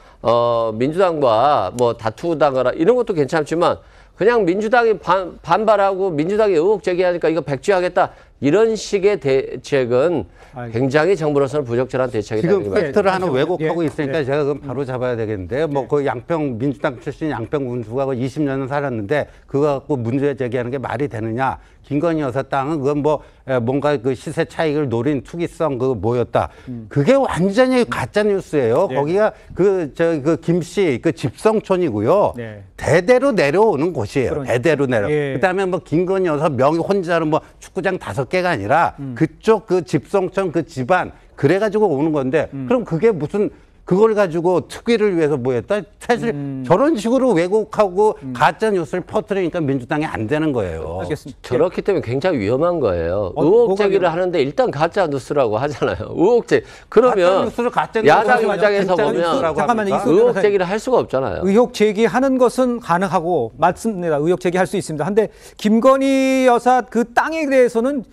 [SPEAKER 11] 민주당과 뭐 다투다거나 이런 것도 괜찮지만 그냥 민주당이 반발하고 민주당이 의혹 제기하니까 이거 백지하겠다 이런 식의 대책은 굉장히 정부로서는 부적절한 대책이다.
[SPEAKER 6] 지금 팩트를 하나 왜곡하고 있으니까 제가 그건 바로 잡아야 되겠는데요. 뭐 그 양평 민주당 출신 양평 군수가 20년을 살았는데 그거 갖고 문제 제기하는 게 말이 되느냐? 김건희 여사 땅은 그건 뭐 뭔가 그 시세 차익을 노린 투기성 그 뭐였다. 그게 완전히 가짜 뉴스예요. 네. 거기가 그 김씨 그 집성촌이고요. 네. 대대로 내려오는 곳이에요. 그러니까. 대대로 내려. 예. 그다음에 뭐 김건희 여사 명의 혼자로 뭐 축구장 5개가 아니라 그쪽 그 집성촌 그 집안 그래가지고 오는 건데 그럼 그게 무슨 그걸 가지고 특위를 위해서 뭐 했다? 사실 저런 식으로 왜곡하고 가짜 뉴스를 퍼뜨리니까 민주당이 안 되는 거예요.
[SPEAKER 11] 알겠습니다. 그렇기 때문에 굉장히 위험한 거예요. 의혹 제기를 하는데 일단 가짜 뉴스라고 하잖아요. 의혹 제기. 그러면 야당 입장에서 보면 잠깐만요. 의혹 제기를 할 수가 없잖아요.
[SPEAKER 1] 의혹 제기하는 것은 가능하고 맞습니다. 의혹 제기할 수 있습니다. 한데 김건희 여사 그 땅에 대해서는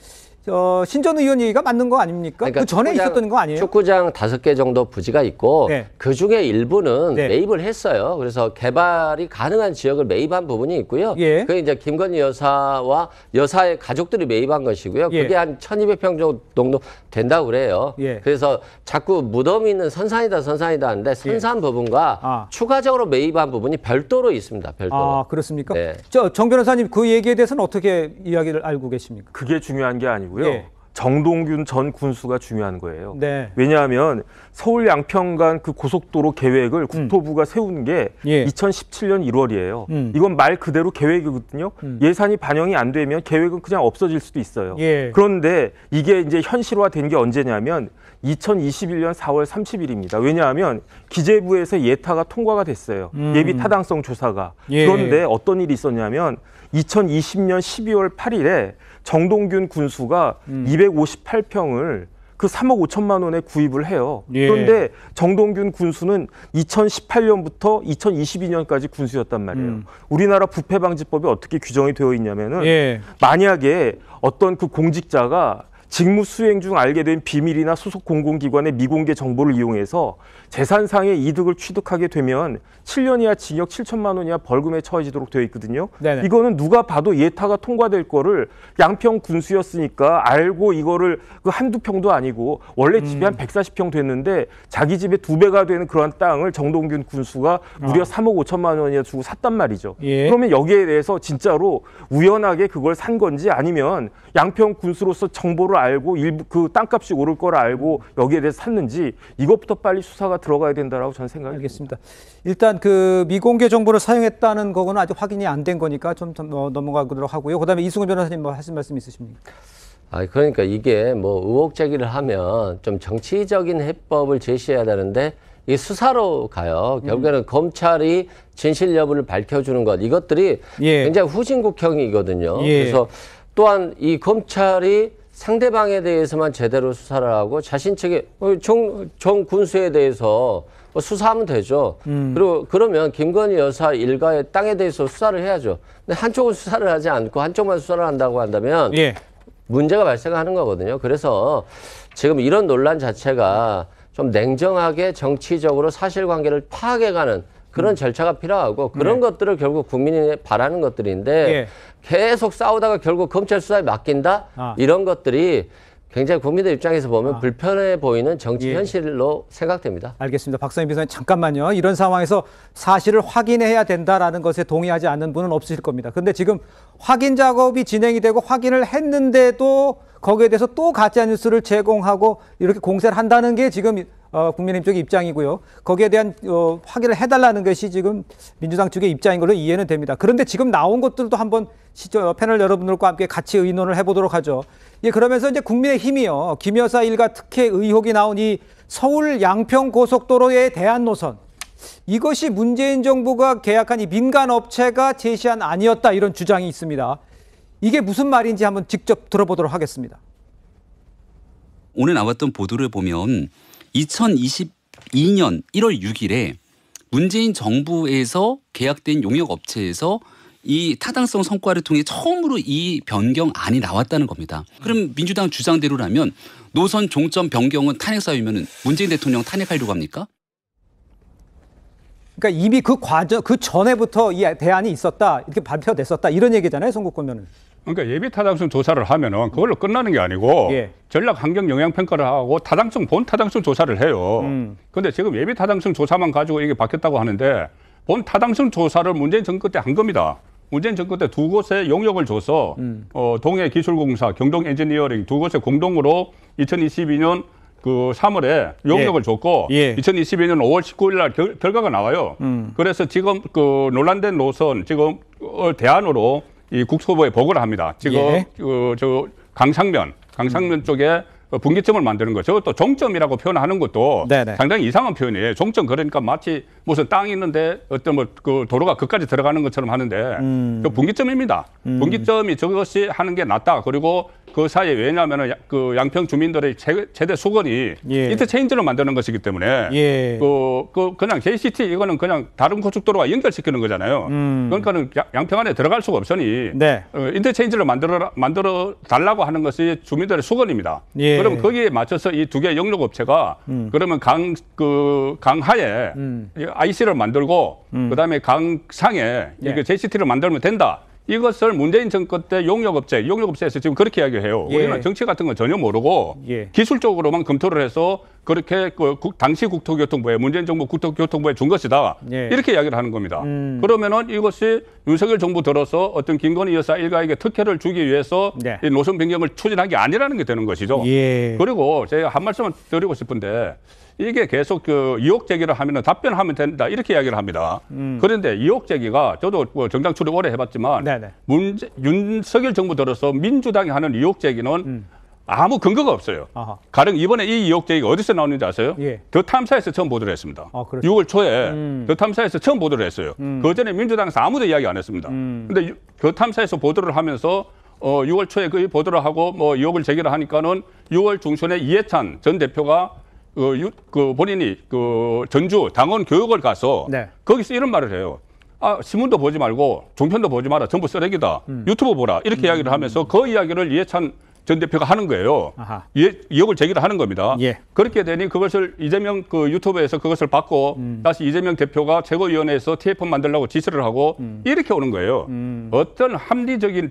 [SPEAKER 1] 신전 의원 얘기가 맞는 거 아닙니까? 그러니까 그 전에 있었던 거 아니에요?
[SPEAKER 11] 축구장 5개 정도 부지가 있고 네. 그 중에 일부는 네. 매입을 했어요. 그래서 개발이 가능한 지역을 매입한 부분이 있고요. 예. 그게 이제 김건희 여사와 여사의 가족들이 매입한 것이고요. 그게 예. 한 1,200평 정도 된다고 그래요. 예. 그래서 자꾸 무덤이 있는 선산이다 하는데 선산 예. 부분과 추가적으로 매입한 부분이 별도로 있습니다. 별도로.
[SPEAKER 1] 아, 그렇습니까? 네. 정 변호사님 그 얘기에 대해서는 어떻게 이야기를 알고 계십니까?
[SPEAKER 9] 그게 중요한 게 아니고 예. 정동균 전 군수가 중요한 거예요.
[SPEAKER 1] 네.
[SPEAKER 9] 왜냐하면 서울 양평 간 그 고속도로 계획을 국토부가 세운 게 예. 2017년 1월이에요. 이건 말 그대로 계획이거든요. 예산이 반영이 안 되면 계획은 그냥 없어질 수도 있어요. 예. 그런데 이게 이제 현실화된 게 언제냐면 2021년 4월 30일입니다. 왜냐하면 기재부에서 예타가 통과가 됐어요. 예비 타당성 조사가. 예. 그런데 어떤 일이 있었냐면 2020년 12월 8일에 정동균 군수가 258평을 그 3억 5천만 원에 구입을 해요. 예. 그런데 정동균 군수는 2018년부터 2022년까지 군수였단 말이에요. 우리나라 부패방지법이 어떻게 규정이 되어 있냐면은 예. 만약에 어떤 그 공직자가 직무 수행 중 알게 된 비밀이나 소속 공공기관의 미공개 정보를 이용해서 재산상의 이득을 취득하게 되면 7년 이하 징역 7천만 원 이하 벌금에 처해지도록 되어 있거든요. 네네. 이거는 누가 봐도 예타가 통과될 거를 양평 군수였으니까 알고 이거를 그 한두 평도 아니고 원래 집이 한 140평 됐는데 자기 집의 2배가 되는 그런 땅을 정동균 군수가 무려 3억 5천만 원이나 주고 샀단 말이죠. 예. 그러면 여기에 대해서 진짜로 우연하게 그걸 산 건지 아니면 양평 군수로서 정보를 알고 일부 그 땅값이 오를 걸 알고 여기에 대해서 샀는지 이것부터 빨리 수사가 들어가야 된다라고 저는 생각합니다.
[SPEAKER 1] 알겠습니다. 일단 그 미공개 정보를 사용했다는 거는 아직 확인이 안 된 거니까 좀 넘어가도록 하고요. 그다음에 이승훈 변호사님 뭐 하실 말씀 있으십니까?
[SPEAKER 11] 그러니까 이게 뭐 의혹 제기를 하면 좀 정치적인 해법을 제시해야 되는데 이 수사로 가요. 결국에는 검찰이 진실 여부를 밝혀주는 것 이것들이 예. 굉장히 후진국형이거든요. 예. 그래서 또한 이 검찰이 상대방에 대해서만 제대로 수사를 하고 자신 측의 정 군수에 대해서 수사하면 되죠. 그리고 그러면 김건희 여사 일가의 땅에 대해서 수사를 해야죠. 근데 한쪽은 수사를 하지 않고 한쪽만 수사를 한다고 한다면 예. 문제가 발생하는 거거든요. 그래서 지금 이런 논란 자체가 좀 냉정하게 정치적으로 사실관계를 파악해가는 그런 절차가 필요하고 그런 것들을 결국 국민이 바라는 것들인데 예. 계속 싸우다가 결국 검찰 수사에 맡긴다? 이런 것들이 굉장히 국민들 입장에서 보면 불편해 보이는 정치 현실로 생각됩니다.
[SPEAKER 1] 알겠습니다. 박성민 비서관님 잠깐만요. 이런 상황에서 사실을 확인해야 된다라는 것에 동의하지 않는 분은 없으실 겁니다. 그런데 지금 확인 작업이 진행이 되고 확인을 했는데도 거기에 대해서 또 가짜뉴스를 제공하고 이렇게 공세를 한다는 게 지금 국민의힘 쪽의 입장이고요. 거기에 대한 확인을 해달라는 것이 지금 민주당 쪽의 입장인 걸로 이해는 됩니다. 그런데 지금 나온 것들도 한번 패널 여러분들과 함께 같이 의논을 해보도록 하죠. 예, 그러면서 이제 국민의힘이요. 김 여사 일가 특혜 의혹이 나온 이 서울 양평 고속도로에 대한 노선. 이것이 문재인 정부가 계약한 이 민간 업체가 제시한 아니었다 이런 주장이 있습니다. 이게 무슨 말인지 한번 직접 들어보도록 하겠습니다.
[SPEAKER 3] 오늘 나왔던 보도를 보면 2022년 1월 6일에 문재인 정부에서 계약된 용역업체에서 이 타당성 성과를 통해 처음으로 이 변경안이 나왔다는 겁니다. 그럼 민주당 주장대로라면 노선 종점 변경은 탄핵 사유면은 문재인 대통령 탄핵하려고 합니까?
[SPEAKER 1] 그러니까 이미 그 과정, 그 전에부터 이 대안이 있었다, 이렇게 발표됐었다 이런 얘기잖아요, 송국권 의원은.
[SPEAKER 5] 그러니까 예비 타당성 조사를 하면은 그걸로 끝나는 게 아니고 전략 환경 영향 평가를 하고 본 타당성 조사를 해요. 그런데 지금 예비 타당성 조사만 가지고 이게 바뀌었다고 하는데 본 타당성 조사를 문재인 정권 때 한 겁니다. 문재인 정권 때 두 곳에 용역을 줘서 동해기술공사, 경동엔지니어링 두 곳에 공동으로 2022년 그 3월에 용역을 줬고 2022년 5월 19일 날 결과가 나와요. 그래서 지금 그 논란된 노선 지금 대안으로 이 국토부에 보고를 합니다. 지금 저 강상면 쪽에 분기점을 만드는 거, 저것도 종점이라고 표현하는 것도 상당히 이상한 표현이에요. 종점 그러니까 마치 무슨 땅이 있는데 어떤 뭐 그 도로가 그까지 들어가는 것처럼 하는데 그 분기점입니다. 분기점이 저것이 하는 게 낫다. 그리고 그 사이에 왜냐하면은 그 양평 주민들의 최대 수건이 인터체인지를 만드는 것이기 때문에 그냥 JCT 이거는 그냥 다른 고속도로와 연결시키는 거잖아요. 그러니까는 양평 안에 들어갈 수가 없으니 인터체인지를 만들어 달라고 하는 것이 주민들의 수건입니다. 그럼 거기에 맞춰서 이 두 개의 용역업체가 그러면 강하에 IC를 만들고 그다음에 강상에 이게 JCT를 만들면 된다. 이것을 문재인 정권 때 용역업체에서 지금 그렇게 이야기해요. 우리는 정치 같은 건 전혀 모르고 기술적으로만 검토를 해서 그렇게 당시 국토교통부에 문재인 정부 국토교통부에 준 것이다. 이렇게 이야기를 하는 겁니다. 그러면은 이것이 윤석열 정부 들어서 어떤 김건희 여사 일가에게 특혜를 주기 위해서 이 노선 변경을 추진한 게 아니라는 게 되는 것이죠. 그리고 제가 한 말씀을 드리고 싶은데 이게 계속 그 의혹 제기를 하면은 답변하면 된다 이렇게 이야기를 합니다. 그런데 의혹 제기가 저도 뭐 정당 출입 오래 해봤지만 윤석열 정부 들어서 민주당이 하는 의혹 제기는 아무 근거가 없어요. 가령 이번에 이 의혹 제기가 어디서 나오는지 아세요? 더 탐사에서 처음 보도를 했습니다. 6월 초에 더 탐사에서 처음 보도를 했어요. 그 전에 민주당에서 아무도 이야기 안 했습니다. 그런데 더 탐사에서 보도를 하면서 6월 초에 그 보도를 하고 뭐 의혹을 제기를 하니까는 6월 중순에 이해찬 전 대표가 본인이 전주 당원 교육을 가서 거기서 이런 말을 해요. 신문도 보지 말고 종편도 보지 마라. 전부 쓰레기다. 유튜브 보라. 이렇게 이야기를 하면서 그 이야기를 이해찬 전 대표가 하는 거예요. 의혹을 제기를 하는 겁니다. 그렇게 되니 그것을 이재명 유튜브에서 그것을 받고 다시 이재명 대표가 최고위원회에서 TF 만들려고 지시를 하고 이렇게 오는 거예요. 어떤 합리적인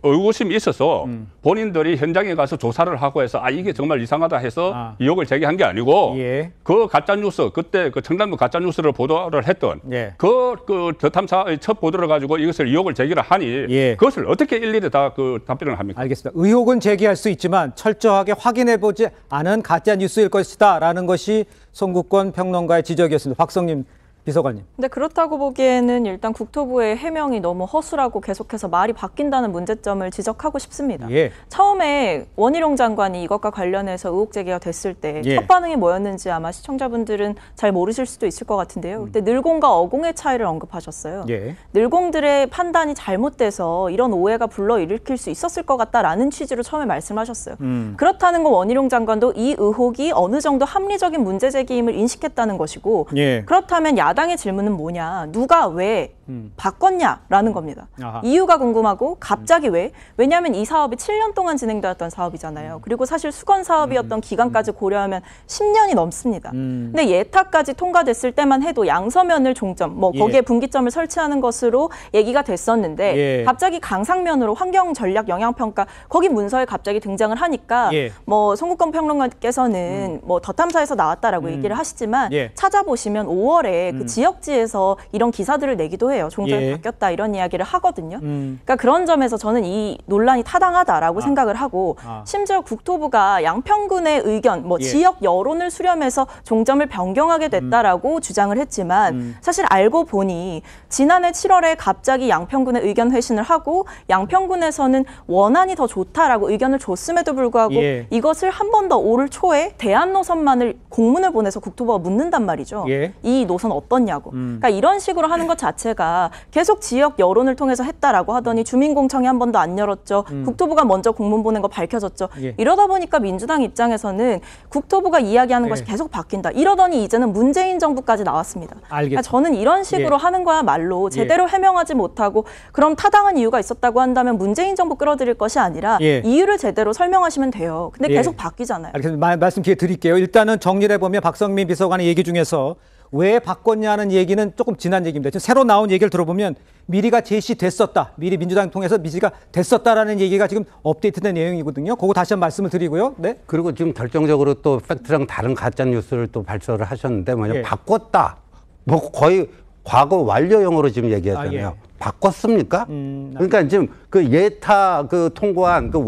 [SPEAKER 5] 의구심이 있어서 본인들이 현장에 가서 조사를 하고 해서 이게 정말 이상하다 해서 의혹을 제기한 게 아니고 그 가짜뉴스 그때 그 청담도 가짜뉴스를 보도를 했던 더 탐사의 첫 보도를 가지고 이것을 의혹을 제기를 하니 그것을 어떻게 일일이 다 답변을 합니까?
[SPEAKER 1] 알겠습니다. 의혹은 제기할 수 있지만 철저하게 확인해보지 않은 가짜 뉴스일 것이다라는 것이 송국권 평론가의 지적이었습니다. 박성림 비서관님.
[SPEAKER 7] 근데 그렇다고 보기에는 일단 국토부의 해명이 너무 허술하고 계속해서 말이 바뀐다는 문제점을 지적하고 싶습니다. 처음에 원희룡 장관이 이것과 관련해서 의혹 제기가 됐을 때 첫 반응이 뭐였는지 아마 시청자분들은 잘 모르실 수도 있을 것 같은데요. 그때 늘공과 어공의 차이를 언급하셨어요. 늘공들의 판단이 잘못돼서 이런 오해가 불러일으킬 수 있었을 것 같다라는 취지로 처음에 말씀하셨어요. 그렇다는 건 원희룡 장관도 이 의혹이 어느 정도 합리적인 문제 제기임을 인식했다는 것이고 그렇다면 야당의 질문은 뭐냐. 누가 왜 바꿨냐라는 겁니다.
[SPEAKER 1] 아하.
[SPEAKER 7] 이유가 궁금하고 갑자기 왜? 왜냐하면 이 사업이 7년 동안 진행되었던 사업이잖아요. 그리고 사실 수건 사업이었던 기간까지 고려하면 10년이 넘습니다. 근데 예타까지 통과됐을 때만 해도 양서면을 종점, 뭐 거기에 분기점을 설치하는 것으로 얘기가 됐었는데 갑자기 강상면으로 환경전략영향평가 거기 문서에 갑자기 등장을 하니까 뭐 송국건 평론가께서는 뭐 더 탐사에서 나왔다라고 얘기를 하시지만 찾아보시면 5월에 그 지역지에서 이런 기사들을 내기도 해요. 종전이 바뀌었다 이런 이야기를 하거든요. 그러니까 그런 점에서 저는 이 논란이 타당하다라고 생각을 하고 심지어 국토부가 양평군의 의견, 뭐 지역 여론을 수렴해서 종점을 변경하게 됐다라고 주장을 했지만 사실 알고 보니 지난해 7월에 갑자기 양평군의 의견 회신을 하고 양평군에서는 원안이 더 좋다라고 의견을 줬음에도 불구하고 이것을 한 번 더 올 초에 대안 노선만을 공문을 보내서 국토부가 묻는단 말이죠. 이 노선 어떻냐고. 그러니까 이런 식으로 하는 것 자체가 계속 지역 여론을 통해서 했다라고 하더니 주민공청회 한 번도 안 열었죠. 국토부가 먼저 공문 보낸 거 밝혀졌죠. 이러다 보니까 민주당 입장에서는 국토부가 이야기하는 것이 계속 바뀐다. 이러더니 이제는 문재인 정부까지 나왔습니다. 그러니까 저는 이런 식으로 하는 거야말로 제대로 해명하지 못하고 그럼 타당한 이유가 있었다고 한다면 문재인 정부 끌어들일 것이 아니라 이유를 제대로 설명하시면 돼요. 근데 계속 바뀌잖아요.
[SPEAKER 1] 알겠습니다. 말씀 기회 드릴게요. 일단은 정리를 해보면 박성민 비서관의 얘기 중에서 왜 바꿨냐는 얘기는 조금 지난 얘기입니다. 지금 새로 나온 얘기를 들어보면 미리가 제시됐었다. 미리 민주당 통해서 미리가 됐었다라는 얘기가 지금 업데이트된 내용이거든요. 그거 다시 한번 말씀을 드리고요. 네.
[SPEAKER 6] 그리고 지금 결정적으로 또 팩트랑 다른 가짜 뉴스를 또 발설을 하셨는데 뭐냐 바꿨다. 뭐 거의 과거 완료형으로 지금 얘기하잖아요. 바꿨습니까? 그러니까 지금 그 예타 그 통과한 그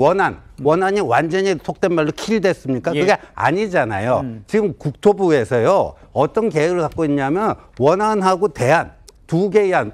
[SPEAKER 6] 원안이 완전히 속된 말로 킬됐습니까? 그게 아니잖아요. 지금 국토부에서요 어떤 계획을 갖고 있냐면 원안하고 대안 두 개의 안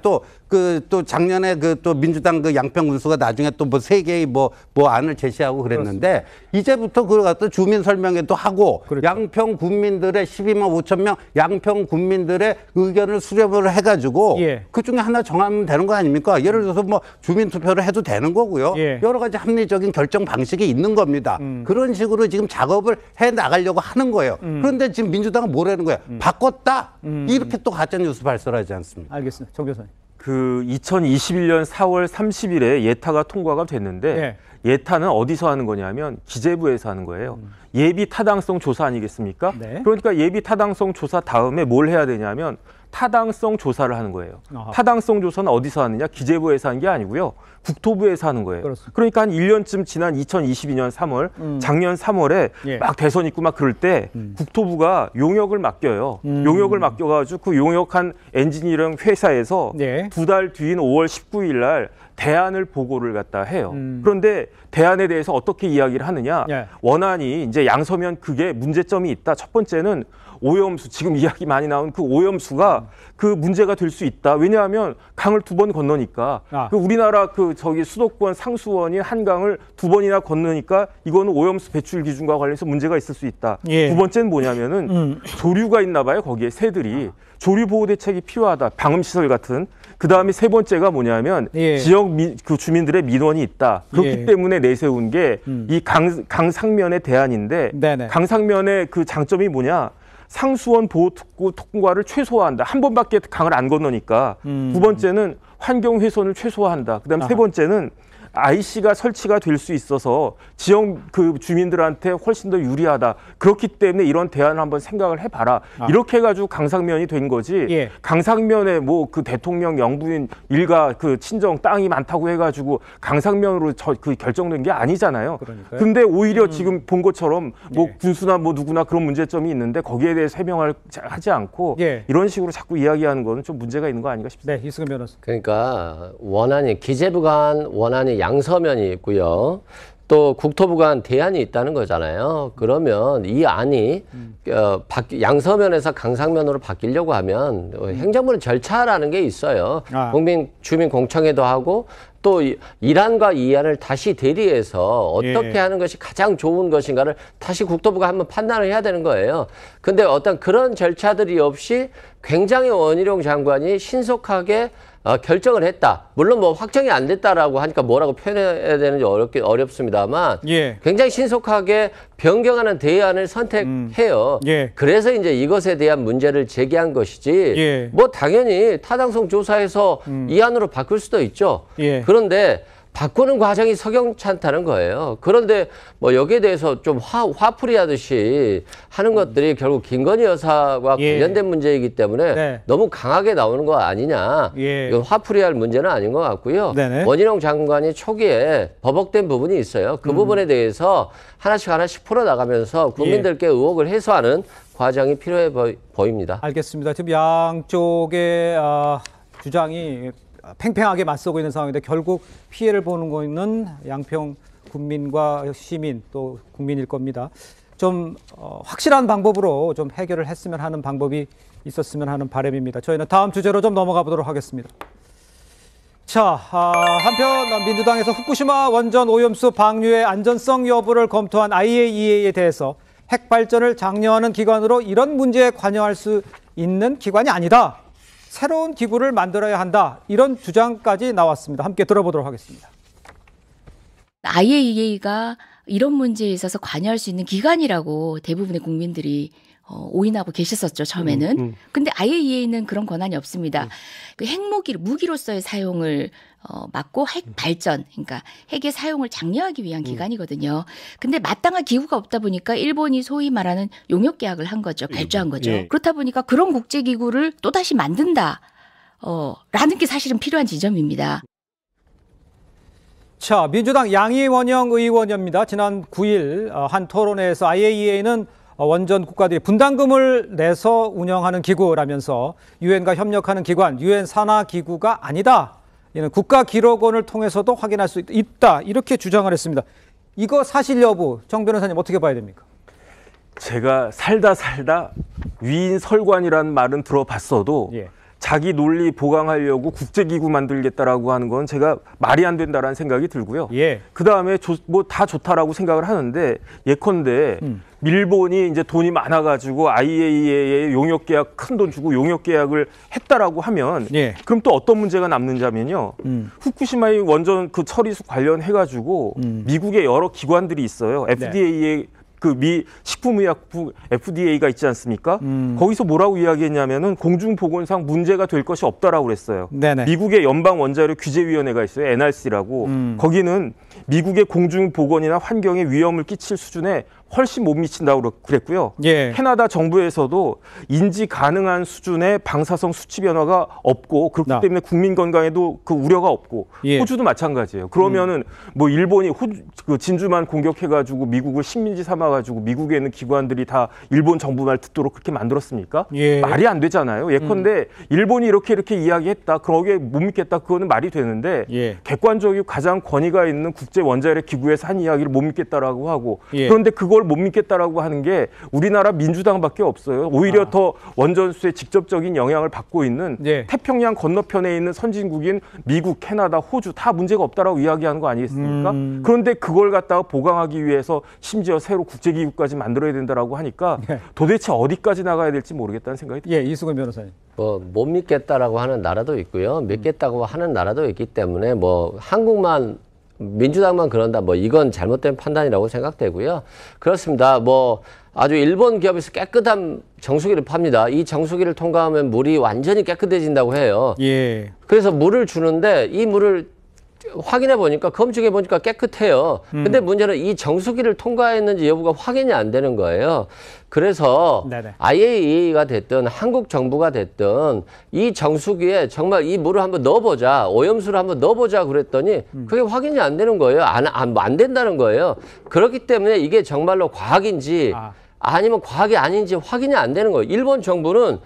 [SPEAKER 6] 또 작년에 또 민주당 그 양평 군수가 나중에 또 뭐 세 개의 뭐 안을 제시하고 그랬는데 이제부터 그걸 갖다 주민 설명회도 하고 양평 군민들의 12만 5천 명 양평 군민들의 의견을 수렴을 해가지고 그 중에 하나 정하면 되는 거 아닙니까? 예를 들어서 뭐 주민 투표를 해도 되는 거고요. 여러 가지 합리적인 결정 방식이 있는 겁니다. 그런 식으로 지금 작업을 해 나가려고 하는 거예요. 그런데 지금 민주당은 뭐라는 거야? 바꿨다. 이렇게 또 가짜 뉴스 발설하지 않습니다.
[SPEAKER 1] 알겠습니다. 정 교수님.
[SPEAKER 9] 그 2021년 4월 30일에 예타가 통과가 됐는데 예타는 어디서 하는 거냐면 기재부에서 하는 거예요. 예비 타당성 조사 아니겠습니까? 그러니까 예비 타당성 조사 다음에 뭘 해야 되냐면 타당성 조사를 하는 거예요. 타당성 조사는 어디서 하느냐? 기재부에서 한 게 아니고요. 국토부에서 하는 거예요. 그러니까 한 1년쯤 지난 2022년 3월, 작년 3월에 막 대선 있고 막 그럴 때 국토부가 용역을 맡겨요. 용역을 맡겨가지고 그 용역한 엔지니어링 회사에서 두 달 뒤인 5월 19일 날 대안을 보고를 갖다 해요. 그런데 대안에 대해서 어떻게 이야기를 하느냐? 원안이 이제 양서면 그게 문제점이 있다. 첫 번째는 오염수, 지금 이야기 많이 나온 그 오염수가 그 문제가 될 수 있다. 왜냐하면 강을 두 번 건너니까. 그 우리나라 그 저기 수도권 상수원인 한강을 두 번이나 건너니까 이거는 오염수 배출 기준과 관련해서 문제가 있을 수 있다. 두 번째는 뭐냐면은 조류가 있나 봐요. 거기에 새들이. 조류 보호 대책이 필요하다. 방음시설 같은. 그 다음에 세 번째가 뭐냐면 지역 그 주민들의 민원이 있다. 그렇기 때문에 내세운 게 이 강상면의 대안인데 강상면의 그 장점이 뭐냐? 상수원 보호 통과를 최소화한다. 한 번밖에 강을 안 건너니까. 두 번째는 환경 훼손을 최소화한다. 그다음 세 번째는 IC가 설치가 될 수 있어서 지역 그 주민들한테 훨씬 더 유리하다. 그렇기 때문에 이런 대안을 한번 생각을 해봐라. 이렇게 해가지고 강상면이 된 거지. 강상면에 뭐 그 대통령 영부인 일가 그 친정 땅이 많다고 해가지고 강상면으로 그 결정된 게 아니잖아요. 근데 오히려 지금 본 것처럼 뭐 군수나 뭐 누구나 그런 문제점이 있는데 거기에 대해서 해명을 하지 않고 이런 식으로 자꾸 이야기하는 거는 좀 문제가 있는 거 아닌가 싶습니다.
[SPEAKER 1] 네, 이승훈 변호사.
[SPEAKER 11] 그러니까 원안이 기재부가 한 원안이 양서면이 있고요. 또 국토부가 한 대안이 있다는 거잖아요. 그러면 이 안이 양서면에서 강상면으로 바뀌려고 하면 행정부는 절차라는 게 있어요. 주민공청회도 하고 또 이안과 이안을 다시 대리해서 어떻게 하는 것이 가장 좋은 것인가를 다시 국토부가 한번 판단을 해야 되는 거예요. 근데 어떤 그런 절차들이 없이 굉장히 원희룡 장관이 신속하게 결정을 했다. 물론 뭐 확정이 안 됐다라고 하니까 뭐라고 표현해야 되는지 어렵습니다만 굉장히 신속하게 변경하는 대안을 선택해요. 그래서 이제 이것에 대한 문제를 제기한 것이지 뭐 당연히 타당성 조사해서 이 안으로 바꿀 수도 있죠. 그런데 바꾸는 과정이 석연치 않다는 거예요. 그런데 뭐 여기에 대해서 좀 화풀이 하듯이 하는 것들이 결국 김건희 여사와 관련된 문제이기 때문에 너무 강하게 나오는 거 아니냐. 이건 화풀이할 문제는 아닌 것 같고요. 원희룡 장관이 초기에 버벅된 부분이 있어요. 그 부분에 대해서 하나씩 풀어나가면서 국민들께 의혹을 해소하는 과정이 필요해 보입니다.
[SPEAKER 1] 알겠습니다. 지금 양쪽의 주장이 팽팽하게 맞서고 있는 상황인데 결국 피해를 보는 거는 양평 군민과 시민 또 국민일 겁니다. 좀 확실한 방법으로 좀 해결을 했으면 하는 방법이 있었으면 하는 바람입니다. 저희는 다음 주제로 좀 넘어가 보도록 하겠습니다. 자, 한편 민주당에서 후쿠시마 원전 오염수 방류의 안전성 여부를 검토한 IAEA에 대해서 핵 발전을 장려하는 기관으로 이런 문제에 관여할 수 있는 기관이 아니다. 새로운 기구를 만들어야 한다. 이런 주장까지 나왔습니다. 함께 들어보도록 하겠습니다.
[SPEAKER 4] IAEA가 이런 문제에 있어서 관여할 수 있는 기관이라고 대부분의 국민들이 오인하고 계셨었죠, 처음에는. 근데 IAEA는 그런 권한이 없습니다. 그 무기로서의 사용을 막고 핵 발전, 그러니까 핵의 사용을 장려하기 위한 기관이거든요. 근데 마땅한 기구가 없다 보니까 일본이 소위 말하는 용역 계약을 한 거죠. 발주한 거죠. 그렇다 보니까 그런 국제기구를 또다시 만든다. 라는 게 사실은 필요한 지점입니다.
[SPEAKER 1] 자, 민주당 양이원영 의원입니다. 지난 9일 한 토론회에서 IAEA는 원전 국가들이 분담금을 내서 운영하는 기구라면서 유엔과 협력하는 기관, 유엔 산하 기구가 아니다. 이는 국가기록원을 통해서도 확인할 수 있다. 이렇게 주장을 했습니다. 이거 사실 여부 정 변호사님 어떻게 봐야 됩니까?
[SPEAKER 9] 제가 살다 위인 설관이라는 말은 들어봤어도 자기 논리 보강하려고 국제기구 만들겠다라고 하는 건 제가 말이 안 된다라는 생각이 들고요. 그다음에 뭐 다 좋다라고 생각을 하는데 예컨대 일본이 이제 돈이 많아가지고 IAEA에 용역 계약 큰 돈 주고 용역 계약을 했다라고 하면 그럼 또 어떤 문제가 남는냐면요. 후쿠시마의 원전 그 처리수 관련해가지고 미국의 여러 기관들이 있어요. FDA에 그 미 식품의약품 FDA가 있지 않습니까? 거기서 뭐라고 이야기했냐면은 공중보건상 문제가 될 것이 없다라고 그랬어요. 미국의 연방원자력 규제위원회가 있어요. NRC라고. 거기는 미국의 공중보건이나 환경에 위험을 끼칠 수준에 훨씬 못 미친다고 그랬고요. 캐나다 정부에서도 인지 가능한 수준의 방사성 수치 변화가 없고 그렇기 때문에 국민 건강에도 그 우려가 없고 호주도 마찬가지예요. 그러면은 뭐 일본이 그 진주만 공격해가지고 미국을 식민지 삼아가지고 미국에 있는 기관들이 다 일본 정부 말 듣도록 그렇게 만들었습니까? 말이 안 되잖아요. 예컨대 일본이 이렇게 이야기했다. 그러게 못 믿겠다. 그거는 말이 되는데 객관적이고 가장 권위가 있는 국제 원자력 기구에서 한 이야기를 못 믿겠다라고 하고 그런데 그걸 못 믿겠다라고 하는 게 우리나라 민주당밖에 없어요. 오히려 더 원전수에 직접적인 영향을 받고 있는 태평양 건너편에 있는 선진국인 미국, 캐나다, 호주 다 문제가 없다라고 이야기하는 거 아니겠습니까? 그런데 그걸 갖다가 보강하기 위해서 심지어 새로 국제기구까지 만들어야 된다라고 하니까 도대체 어디까지 나가야 될지 모르겠다는 생각이 듭니다.
[SPEAKER 1] 이수근 변호사님.
[SPEAKER 11] 못 믿겠다라고 하는 나라도 있고요. 믿겠다고 하는 나라도 있기 때문에 뭐 한국만 민주당만 그런다. 뭐 이건 잘못된 판단이라고 생각되고요. 그렇습니다. 뭐 아주 일본 기업에서 깨끗한 정수기를 팝니다. 이 정수기를 통과하면 물이 완전히 깨끗해진다고 해요. 그래서 물을 주는데 이 물을 확인해 보니까 검증해 보니까 깨끗해요. 근데 문제는 이 정수기를 통과했는지 여부가 확인이 안 되는 거예요. 그래서 IAEA가 됐든 한국 정부가 됐든 이 정수기에 정말 이 물을 한번 넣어보자, 오염수를 한번 넣어보자 그랬더니 그게 확인이 안 되는 거예요. 안 된다는 거예요. 그렇기 때문에 이게 정말로 과학인지 아니면 과학이 아닌지 확인이 안 되는 거예요. 일본 정부는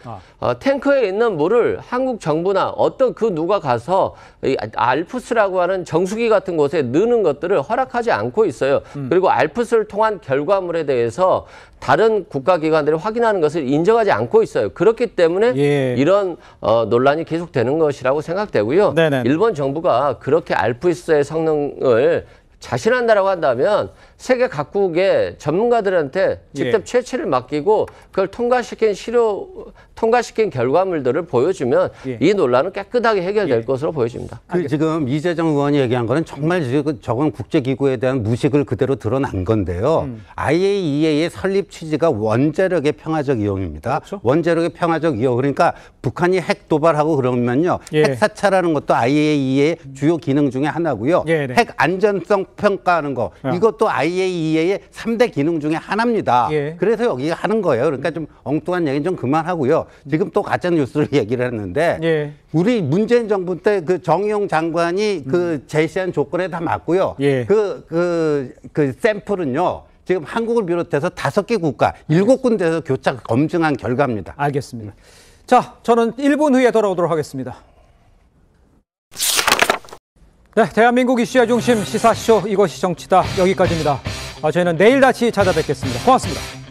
[SPEAKER 11] 탱크에 있는 물을 한국 정부나 어떤 그 누가 가서 이 알프스라고 하는 정수기 같은 곳에 넣는 것들을 허락하지 않고 있어요. 그리고 알프스를 통한 결과물에 대해서 다른 국가기관들이 확인하는 것을 인정하지 않고 있어요. 그렇기 때문에 이런 논란이 계속되는 것이라고 생각되고요. 일본 정부가 그렇게 알프스의 성능을 자신한다라고 한다면 세계 각국의 전문가들한테 직접 채취를 맡기고 그걸 통과시킨 통과시킨 결과물들을 보여주면 이 논란은 깨끗하게 해결될 것으로 보여집니다.
[SPEAKER 6] 지금 이재정 의원이 얘기한 거는 정말 저건 국제기구에 대한 무식을 그대로 드러난 건데요. IAEA의 설립 취지가 원자력의 평화적 이용입니다. 그렇죠? 원자력의 평화적 이용. 그러니까 북한이 핵 도발하고 그러면요. 핵 사찰하는 것도 IAEA의 주요 기능 중에 하나고요. 핵 안전성 평가하는 거. 이것도 IAEA의 3대 기능 중에 하나입니다. 그래서 여기 하는 거예요. 그러니까 좀 엉뚱한 얘기는 좀 그만하고요. 지금 또 가짜 뉴스를 얘기를 했는데 우리 문재인 정부 때 그 정의용 장관이 그 제시한 조건에 다 맞고요. 그 샘플은요. 지금 한국을 비롯해서 5개 국가, 7군데에서 교차 검증한 결과입니다.
[SPEAKER 1] 알겠습니다. 자, 저는 1분 후에 돌아오도록 하겠습니다. 네, 대한민국 이슈의 중심 시사쇼 이것이 정치다 여기까지입니다. 저희는 내일 다시 찾아뵙겠습니다. 고맙습니다.